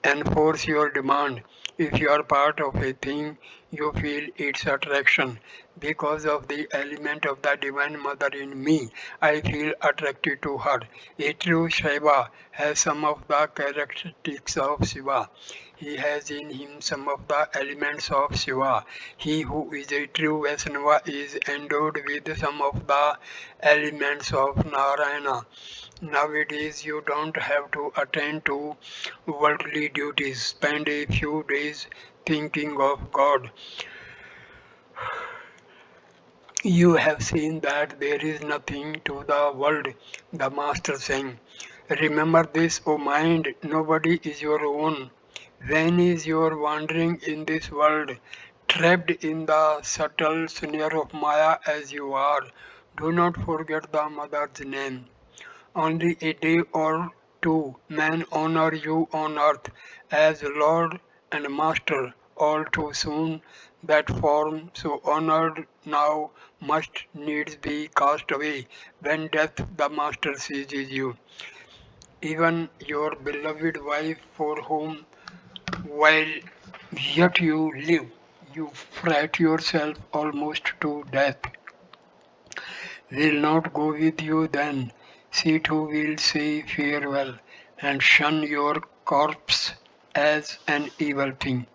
Enforce your demand. If you are part of a thing, you feel its attraction. Because of the element of the Divine Mother in me, I feel attracted to her. A true Shiva has some of the characteristics of Shiva. He has in him some of the elements of Shiva. He who is a true Vaishnava is endowed with some of the elements of Narayana. Nowadays, you don't have to attend to worldly duties. Spend a few days thinking of God. You have seen that there is nothing to the world, the Master saying. Remember this, O mind, nobody is your own. When is your wandering in this world, trapped in the subtle snare of Maya as you are? Do not forget the Mother's name. Only a day or two men honor you on earth as Lord and Master. All too soon that form so honored now must needs be cast away when death the Master seizes you. Even your beloved wife for whom while yet you live, you fret yourself almost to death will not go with you then. She too will say farewell and shun your corpse as an evil thing.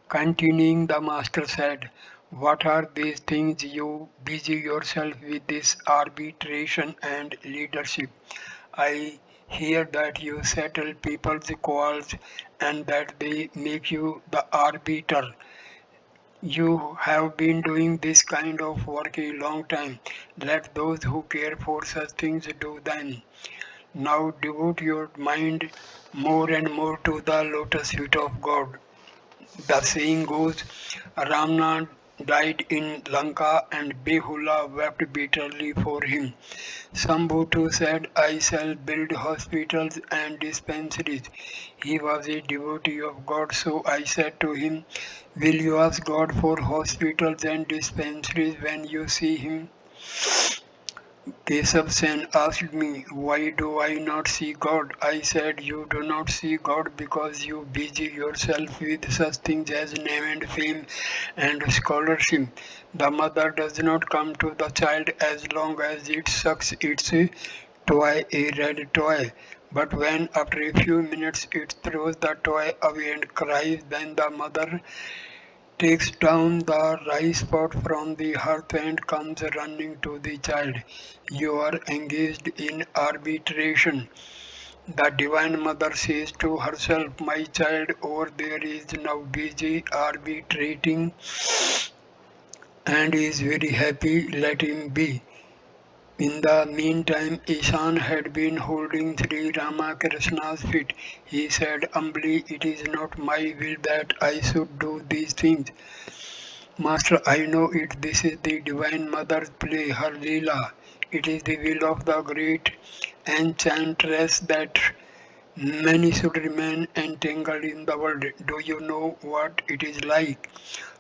Continuing, the Master said, what are these things you busy yourself with this arbitration and leadership? I hear that you settle people's quarrels and that they make you the arbiter. You have been doing this kind of work a long time. Let those who care for such things do them. Now devote your mind more and to the lotus feet of God. The saying goes, Ramana died in Lanka and Behula wept bitterly for him. Shambhu too said, I shall build hospitals and dispensaries. He was a devotee of God, so I said to him, will you ask God for hospitals and dispensaries when you see him? Keshav Sen asked me, why do I not see God? I said, you do not see God because you busy yourself with such things as name and fame and scholarship. The mother does not come to the child as long as it sucks its toy, a red toy. But when after a few minutes it throws the toy away and cries, then the mother takes down the rice pot from the hearth and comes running to the child. You are engaged in arbitration. The Divine Mother says to herself, my child over there is now busy arbitrating and is very happy, let him be. In the meantime, Ishan had been holding Sri Ramakrishna's feet. He said humbly, it is not my will that I should do these things. Master, I know it. This is the Divine Mother's play, her Leela. It is the will of the great enchantress that many should remain entangled in the world. Do you know what it is like?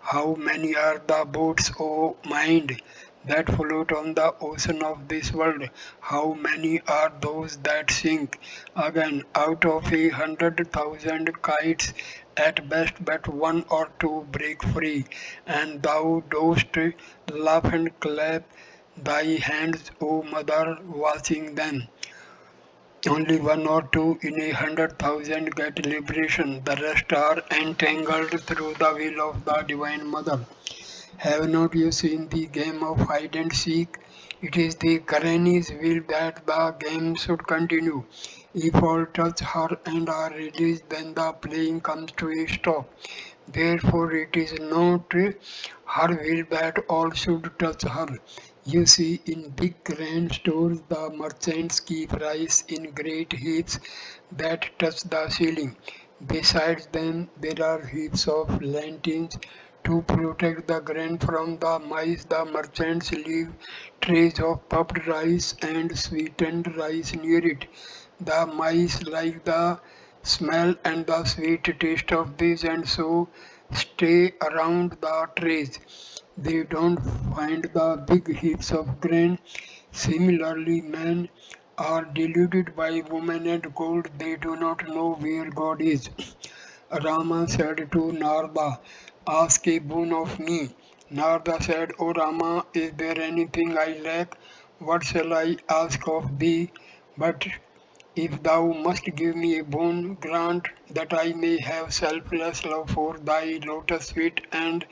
How many are the boats, O mind, that float on the ocean of this world? How many are those that sink? Again, out of 100,000 kites, at best but one or two break free, and thou dost laugh and clap thy hands, O mother, watching them. Only one or two in 100,000 get liberation. The rest are entangled through the will of the Divine Mother. Have not you seen the game of hide and seek? It is the granny's will that the game should continue. If all touch her and are released, then the playing comes to a stop. Therefore, it is not her will that all should touch her. You see, in big grand stores, the merchants keep rice in great heaps that touch the ceiling. Besides them, there are heaps of lanterns to protect the grain from the mice. The merchants leave trays of puffed rice and sweetened rice near it. The mice like the smell and the sweet taste of these and so stay around the trays. They don't find the big heaps of grain. Similarly, men are deluded by women and gold. They do not know where God is. Rama said to Narada, ask a boon of me. Narada said, O Rama, is there anything I lack? What shall I ask of thee? But if thou must give me a boon, grant that I may have selfless love for thy lotus feet and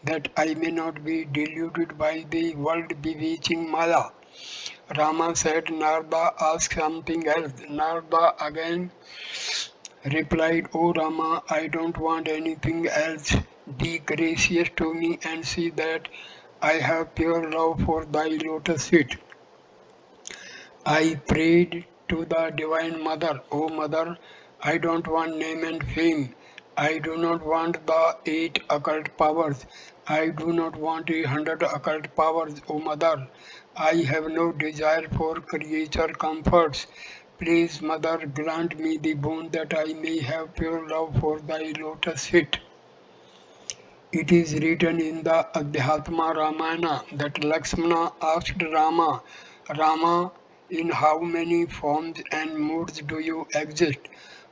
that I may not be deluded by the world bewitching Maya. Rama said, Narada, ask something else. Narada again replied, O Rama, I don't want anything else. Be gracious to me and see that I have pure love for thy lotus feet. I prayed to the Divine Mother, O Mother, I don't want name and fame. I do not want the 8 occult powers. I do not want 100 occult powers, O Mother. I have no desire for creature comforts. Please, Mother, grant me the boon that I may have pure love for thy lotus feet. It is written in the Adhyatma Ramayana that Lakshmana asked Rama, Rama, in how many forms and moods do you exist?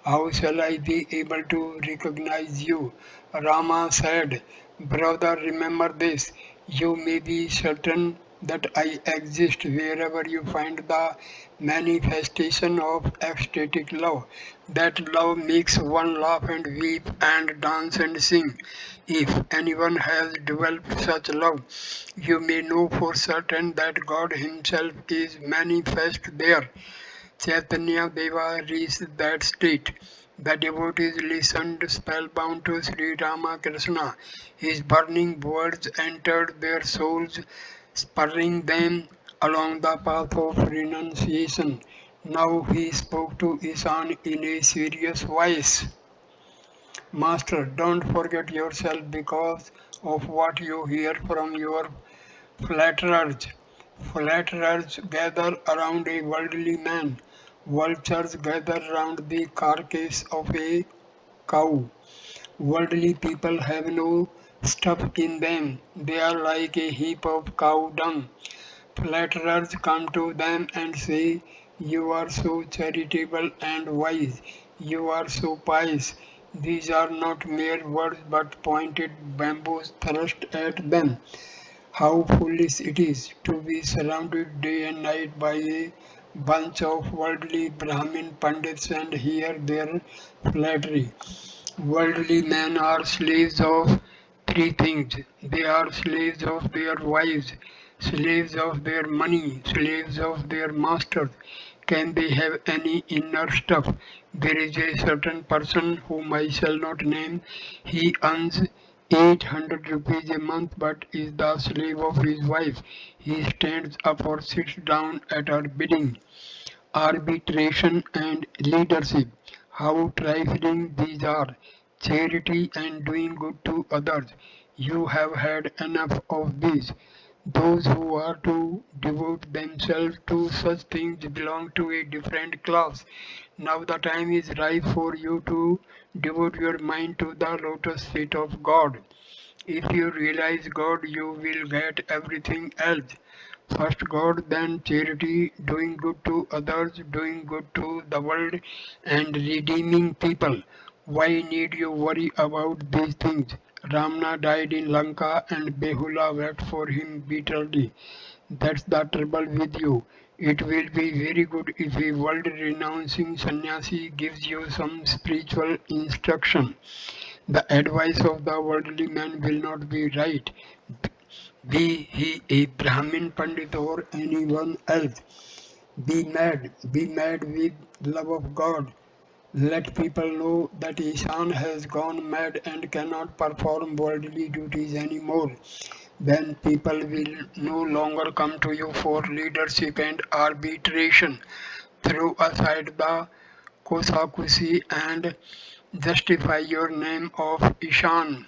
How shall I be able to recognize you? Rama said, brother, remember this. You may be certain that I exist wherever you find the manifestation of ecstatic love. That love makes one laugh and weep and dance and sing. If anyone has developed such love, you may know for certain that God Himself is manifest there. Chaitanya Deva reached that state. The devotees listened spellbound to Sri Ramakrishna. His burning words entered their souls, spurring them along the path of renunciation. Now he spoke to Ishan in a serious voice. Master, don't forget yourself because of what you hear from your flatterers. Flatterers gather around a worldly man. Vultures gather round the carcass of a cow. Worldly people have no stuff in them. They are like a heap of cow dung. Flatterers come to them and say, "You are so charitable and wise. You are so pious." These are not mere words but pointed bamboos thrust at them. How foolish it is to be surrounded day and night by a bunch of worldly Brahmin Pandits and hear their flattery. Worldly men are slaves of three things. They are slaves of their wives, slaves of their money, slaves of their masters. Can they have any inner stuff? There is a certain person whom I shall not name. He earns 800 rupees a month but is the slave of his wife. He stands up or sits down at her bidding. Arbitration and leadership. How trifling these are. Charity and doing good to others. You have had enough of these. Those who are to devote themselves to such things belong to a different class. Now the time is ripe for you to devote your mind to the lotus feet of God. If you realize God, you will get everything else. First God, then charity, doing good to others, doing good to the world, and redeeming people. Why need you worry about these things? Ramana died in Lanka and Behula wept for him bitterly. That's the trouble with you. It will be very good if a world renouncing sannyasi gives you some spiritual instruction. The advice of the worldly man will not be right, be he a Brahmin Pandit or anyone else. Be mad with love of God. Let people know that Ishan has gone mad and cannot perform worldly duties anymore. Then people will no longer come to you for leadership and arbitration. Throw aside the kosakusi and justify your name of Ishan.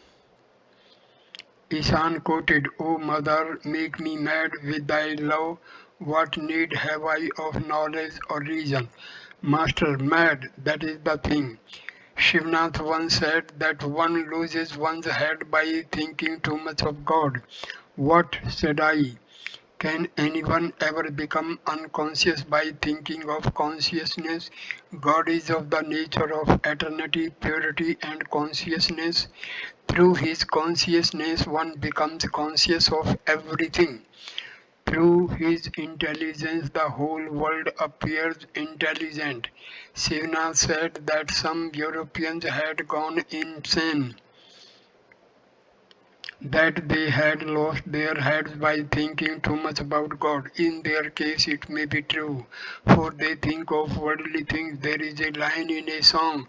Ishan quoted, "O mother, make me mad with thy love. What need have I of knowledge or reason?" Master, mad, that is the thing. Shivnath once said that one loses one's head by thinking too much of God. What, said I, can anyone ever become unconscious by thinking of consciousness? God is of the nature of eternity, purity, and consciousness. Through his consciousness, one becomes conscious of everything. Through his intelligence, the whole world appears intelligent. Shivnath said that some Europeans had gone insane, that they had lost their heads by thinking too much about God. In their case, it may be true, for they think of worldly things. There is a line in a song: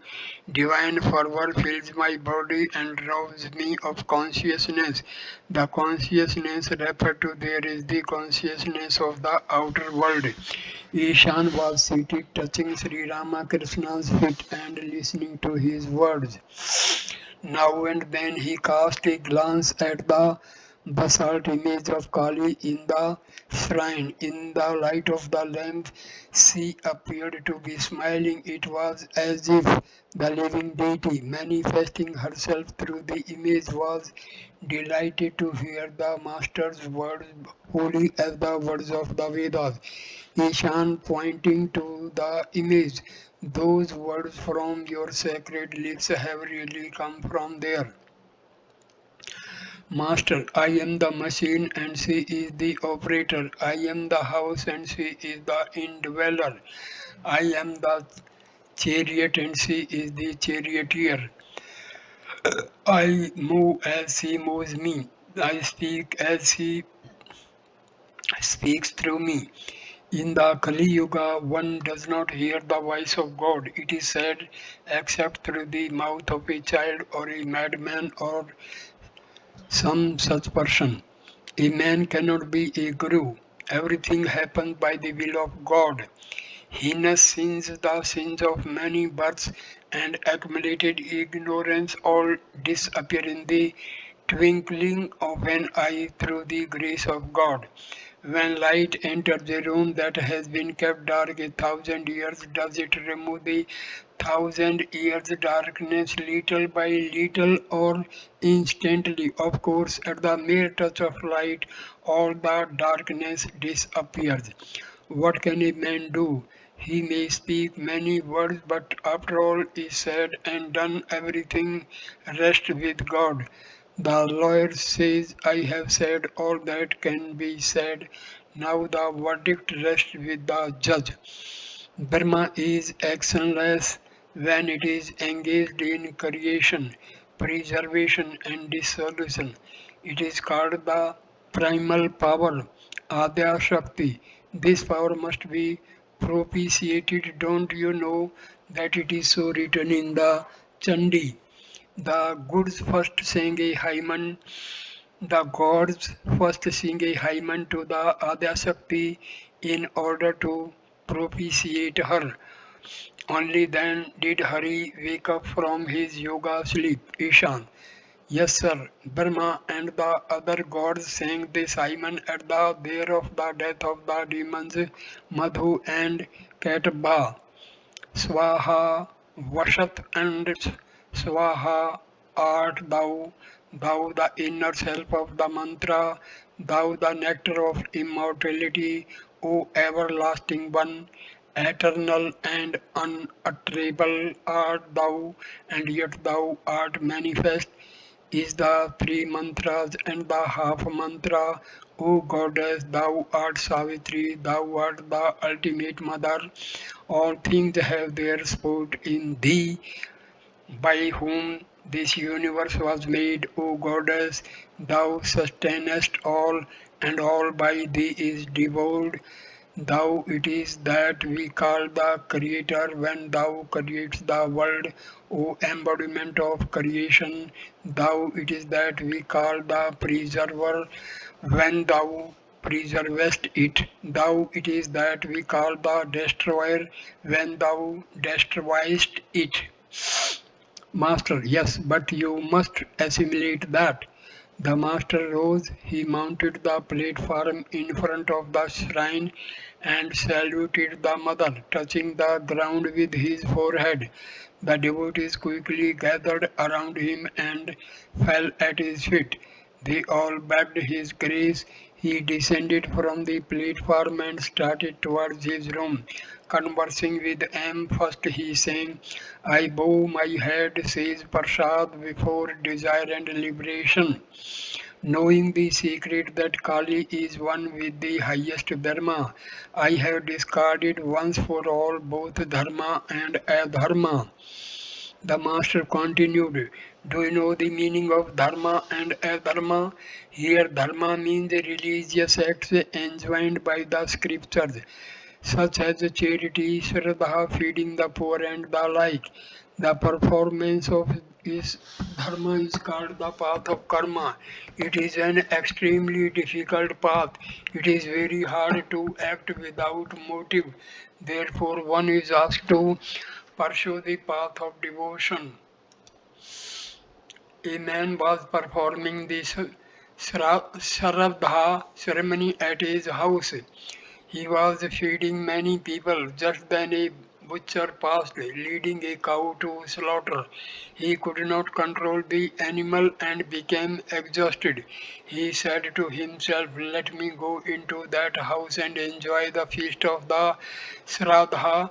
"Divine fervor fills my body and robs me of consciousness." The consciousness referred to there is the consciousness of the outer world. Ishan was seated touching Sri Ramakrishna's feet and listening to his words. Now and then he cast a glance at the basalt image of Kali in the shrine. In the light of the lamp, she appeared to be smiling. It was as if the living deity, manifesting herself through the image, was delighted to hear the Master's words, holy as the words of the Vedas. Ishan pointing to the image, "Those words from your sacred lips have really come from there." Master, I am the machine and she is the operator. I am the house and she is the indweller. I am the chariot and she is the charioteer. I move as she moves me. I speak as she speaks through me. In the Kali Yuga, one does not hear the voice of God, it is said, except through the mouth of a child or a madman or some such person. A man cannot be a guru. Everything happens by the will of God. heinous sins, the sins of many births and accumulated ignorance all disappear in the twinkling of an eye through the grace of God. When light enters a room that has been kept dark 1,000 years, does it remove the 1,000 years darkness little by little or instantly? Of course, at the mere touch of light, all the darkness disappears. What can a man do? He may speak many words, but after all is said and done, everything rests with God. The lawyer says, I have said all that can be said. Now the verdict rests with the judge. Brahma is actionless when it is engaged in creation, preservation, and dissolution. It is called the primal power, Adya Shakti. This power must be propitiated. Don't you know that it is so written in the Chandi? The gods first sang a hymen, the gods first sing a hymen to the Adyasakti in order to propitiate her. Only then did Hari wake up from his yoga sleep. Ishan. Yes, sir. Brahma and the other gods sang this hymen at the day of the death of the demons Madhu and Katba. Swaha Vashat and Swaha art thou, thou the inner self of the mantra, thou the nectar of immortality, O everlasting one, eternal and unutterable art thou, and yet thou art manifest is the three mantras and the half mantra. O goddess, thou art Savitri, thou art the ultimate mother. All things have their sport in thee, by whom this universe was made. O goddess, thou sustainest all, and all by thee is devoured. Thou it is that we call the Creator when thou creates the world, O embodiment of creation. Thou it is that we call the Preserver when thou preservest it. Thou it is that we call the Destroyer when thou destroyest it. Master, yes, but you must assimilate that. The master rose, he mounted the platform in front of the shrine and saluted the mother, touching the ground with his forehead. The devotees quickly gathered around him and fell at his feet. They all begged his grace. He descended from the platform and started towards his room. Conversing with M, first he sang, I bow my head, says Prasad, before desire and liberation. Knowing the secret that Kali is one with the highest Dharma, I have discarded once for all both Dharma and Adharma. The master continued, do you know the meaning of dharma and adharma? Here dharma means religious acts enjoined by the scriptures, such as charity, shraddha, feeding the poor and the like. The performance of this dharma is called the path of karma. It is an extremely difficult path. It is very hard to act without motive. Therefore, one is asked to pursue the path of devotion. A man was performing the Shraddha ceremony at his house. He was feeding many people. Just then a butcher passed, leading a cow to slaughter. He could not control the animal and became exhausted. He said to himself, let me go into that house and enjoy the feast of the Shraddha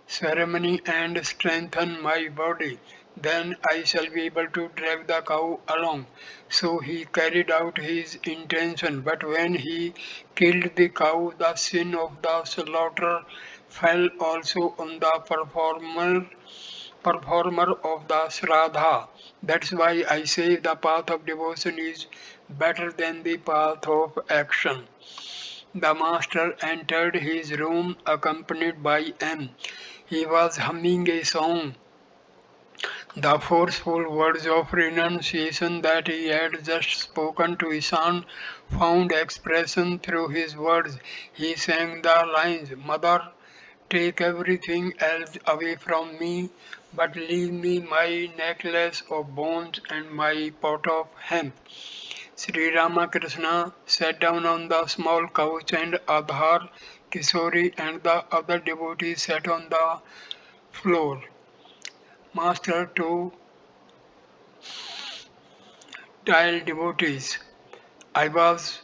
ceremony and strengthen my body. Then I shall be able to drag the cow along. So he carried out his intention, but when he killed the cow, the sin of the slaughter fell also on the performer of the Shraddha. That's why I say the path of devotion is better than the path of action. The master entered his room accompanied by M. He was humming a song. The forceful words of renunciation that he had just spoken to Ishan found expression through his words. He sang the lines, Mother, Take everything else away from me, but leave me my necklace of bones and my pot of hemp. Sri Ramakrishna sat down on the small couch and Adhar, Kishori and the other devotees sat on the floor. Master to tile devotees. I was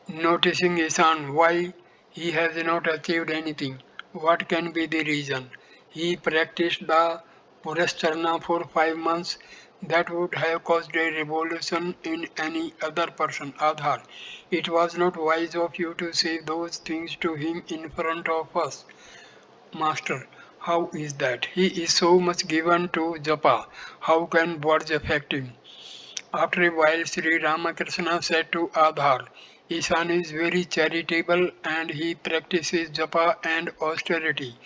noticing Isan why he has not achieved anything. What can be the reason? He practiced the Purascharna for 5 months. That would have caused a revolution in any other person, Adhar. It was not wise of you to say those things to him in front of us. Master, how is that? He is so much given to japa. How can words affect him? After a while, Sri Ramakrishna said to Adhar, Ishan is very charitable and he practices japa and austerity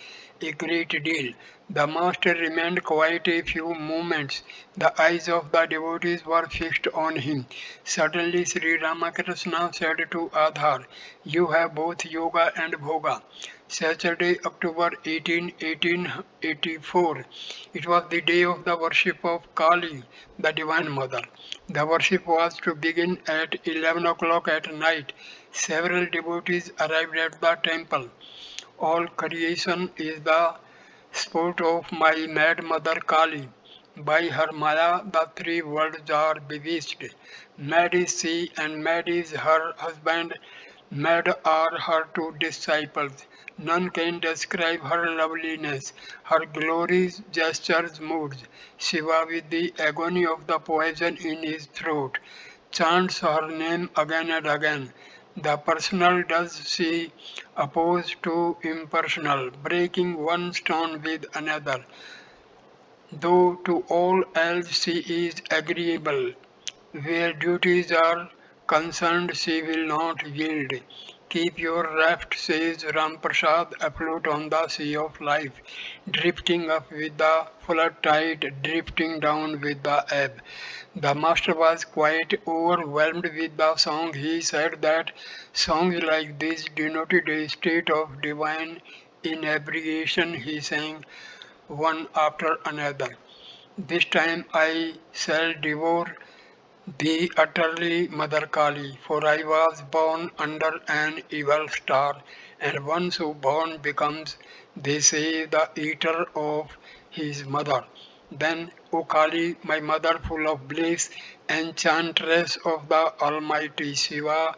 a great deal. The master remained quiet a few moments. The eyes of the devotees were fixed on him. Suddenly Sri Ramakrishna said to Adhar, you have both yoga and bhoga. Saturday, October 18, 1884. It was the day of the worship of Kali, the Divine Mother. The worship was to begin at 11 o'clock at night. Several devotees arrived at the temple. All creation is the sport of my mad mother Kali. By her Maya the three worlds are bewitched. Mad is she and mad is her husband. Mad are her two disciples. None can describe her loveliness, her glories, gestures, moods. Shiva, with the agony of the poison in his throat, chants her name again and again. The personal does she oppose to impersonal, breaking one stone with another, though to all else she is agreeable. Where duties are concerned, she will not yield. Keep your raft, says Ramprasad, afloat on the sea of life, drifting up with the flood tide, drifting down with the ebb. The master was quite overwhelmed with the song. He said that songs like this denoted a state of divine inebriation. He sang one after another. This time I shall devour thee utterly, Mother Kali, for I was born under an evil star, and one so born becomes, they say, the eater of his mother. Then, O Kali, my mother full of bliss, enchantress of the Almighty Shiva,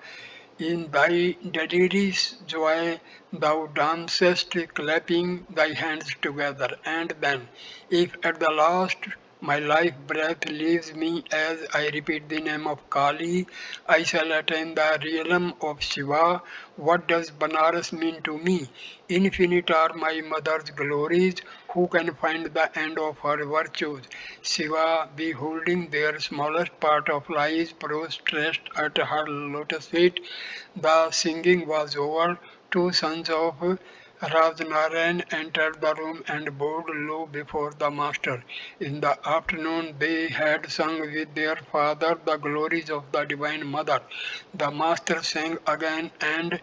in thy delirious joy thou dancest, clapping thy hands together. And then, if at the last my life breath leaves me as I repeat the name of Kali, I shall attain the realm of Shiva. What does Banaras mean to me? Infinite are my mother's glories. Who can find the end of her virtues? Shiva, beholding their smallest part of life prostrate at her lotus feet, the singing was over. Two sons of Rajnarayan entered the room and bowed low before the master. In the afternoon they had sung with their father the glories of the Divine Mother. The master sang again, and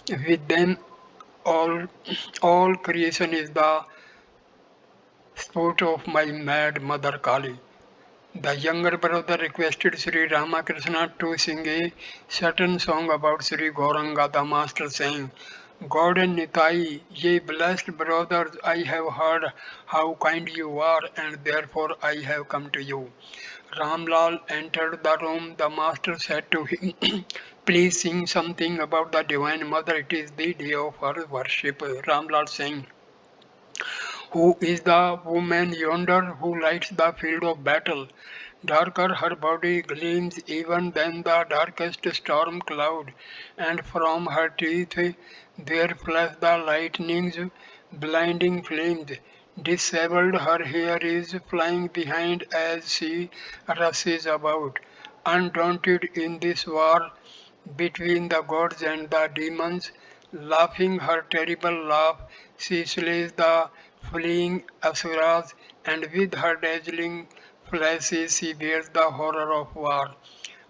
with them all, all creation is the sport of my mad mother Kali. The younger brother requested Sri Ramakrishna to sing a certain song about Sri Gauranga, the master saying, God and Nitai, ye blessed brothers, I have heard how kind you are, and therefore I have come to you. Ramlal entered the room. The master said to him, please sing something about the Divine Mother. It is the day of her worship. Ramlal sang, who is the woman yonder who lights the field of battle? Darker her body gleams even than the darkest storm cloud, and from her teeth there flash the lightning's blinding flames. Dishevelled her hair is flying behind as she rushes about. Undaunted in this war, between the gods and the demons, laughing her terrible laugh, she slays the fleeing asuras, and with her dazzling flashes she bears the horror of war.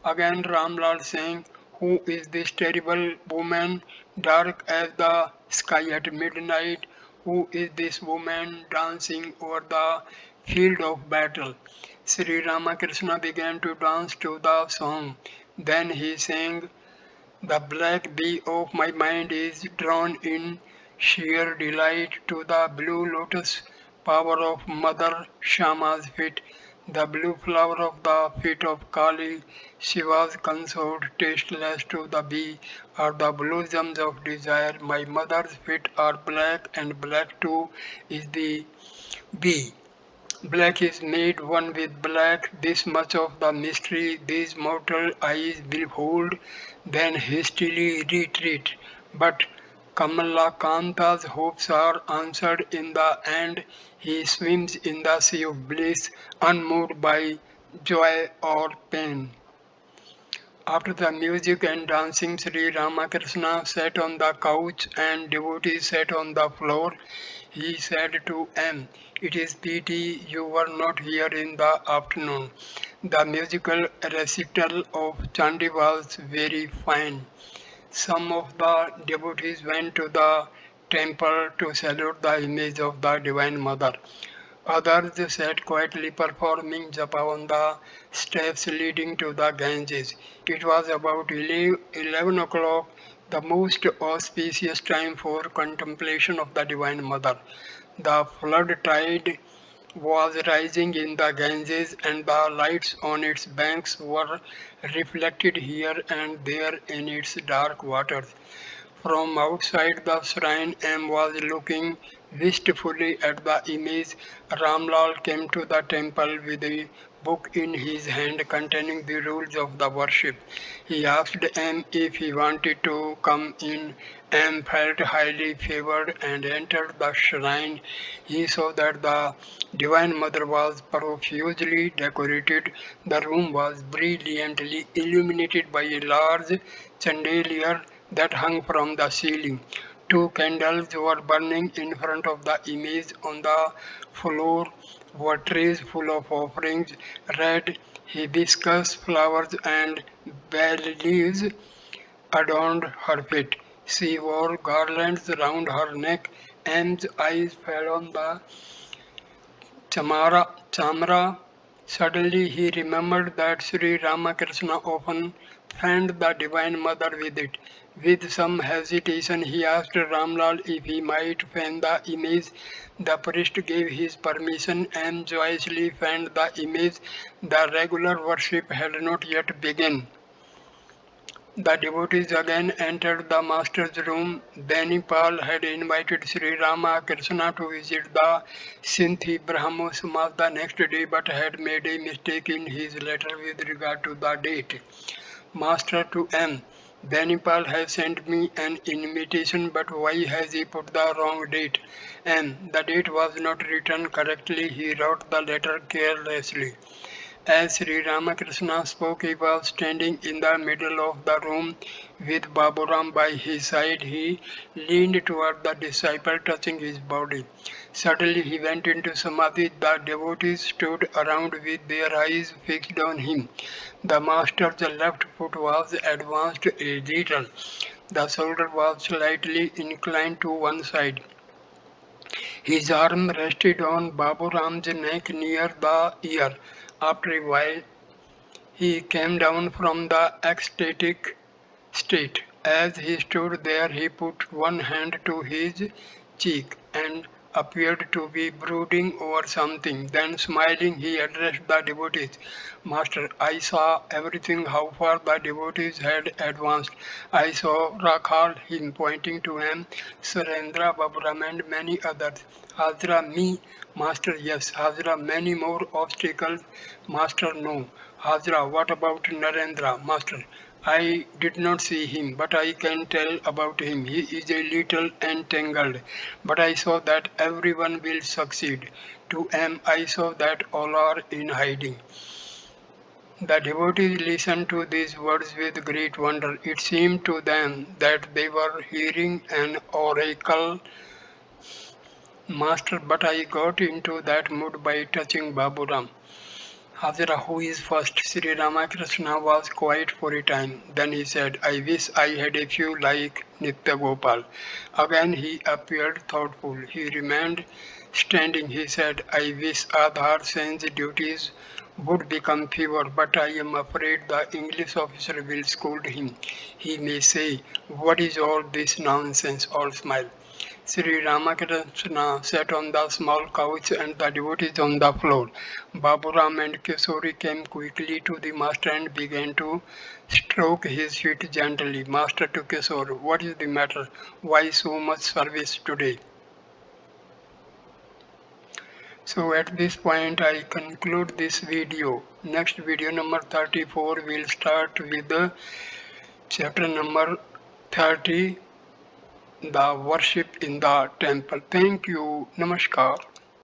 Again Ramlal sang, who is this terrible woman, dark as the sky at midnight? who is this woman dancing over the field of battle? Sri Ramakrishna began to dance to the song. Then he sang, the black bee of my mind is drawn in sheer delight to the blue lotus power of Mother Shama's feet, the blue flower of the feet of Kali, Shiva's consort, tasteless to the bee, are the blossoms of desire. My mother's feet are black, and black too is the bee. Black is made one with black, this much of the mystery these mortal eyes behold, then hastily retreat. But Kamalakanta's hopes are answered in the end. He swims in the sea of bliss, unmoved by joy or pain. After the music and dancing, Sri Ramakrishna sat on the couch and devotees sat on the floor. He said to M, it is pity you were not here in the afternoon. The musical recital of Chandi was very fine. Some of the devotees went to the temple to salute the image of the Divine Mother. Others sat quietly performing japa on the steps leading to the Ganges. It was about 11 o'clock, the most auspicious time for contemplation of the Divine Mother. The flood tide was rising in the Ganges, and the lights on its banks were reflected here and there in its dark waters. From outside the shrine, M was looking wistfully at the image. Ramlal came to the temple with a book in his hand containing the rules of the worship. He asked M if he wanted to come in. M felt highly favored and entered the shrine. He saw that the Divine Mother was profusely decorated. The room was brilliantly illuminated by a large chandelier that hung from the ceiling. Two candles were burning in front of the image. On the floor were trays full of offerings, red hibiscus flowers and bay leaves adorned her feet. She wore garlands round her neck. M's eyes fell on the chamra. Suddenly he remembered that Sri Ramakrishna often fanned the Divine Mother with it. With some hesitation he asked Ramlal if he might fan the image. The priest gave his permission and joyously fanned the image. The regular worship had not yet begun. The devotees again entered the master's room. Danipal had invited Sri Ramakrishna to visit the Sinthi Brahmosamas the next day but had made a mistake in his letter with regard to the date. Master to M. Danipal has sent me an invitation, but why has he put the wrong date? M. The date was not written correctly. He wrote the letter carelessly. As Sri Ramakrishna spoke, he was standing in the middle of the room with Baburam by his side. He leaned toward the disciple, touching his body. Suddenly he went into samadhi. The devotees stood around with their eyes fixed on him. The master's left foot was advanced a little. The shoulder was slightly inclined to one side. His arm rested on Baburam's neck near the ear. After a while, he came down from the ecstatic state. As he stood there, he put one hand to his cheek and appeared to be brooding over something. Then, smiling, he addressed the devotees. Master, I saw everything, how far the devotees had advanced. I saw Rakhal, him pointing to him, Surendra, Baburam, and many others. Hazra, me, Master, yes. Hazra, many more obstacles. Master, no. Hazra, what about Narendra? Master, I did not see him, but I can tell about him. He is a little entangled, but I saw that everyone will succeed. To M, I saw that all are in hiding. The devotees listened to these words with great wonder. It seemed to them that they were hearing an oracle. Master, but I got into that mood by touching Baburam. Hajra, who is first? Sri Ramakrishna was quiet for a time. Then he said, I wish I had a few like Nitya Gopal. Again he appeared thoughtful. He remained standing. He said, I wish Aadhar Sen's duties would become fewer, but I am afraid the English officer will scold him. He may say, what is all this nonsense, or smile. Sri Ramakrishna sat on the small couch and the devotees on the floor. Baburam and Kishori came quickly to the master and began to stroke his feet gently. Master to Kishore, what is the matter? Why so much service today? So at this point I conclude this video. Next video number 34 will start with the chapter number 30, the worship in the temple. Thank you. Namaskar.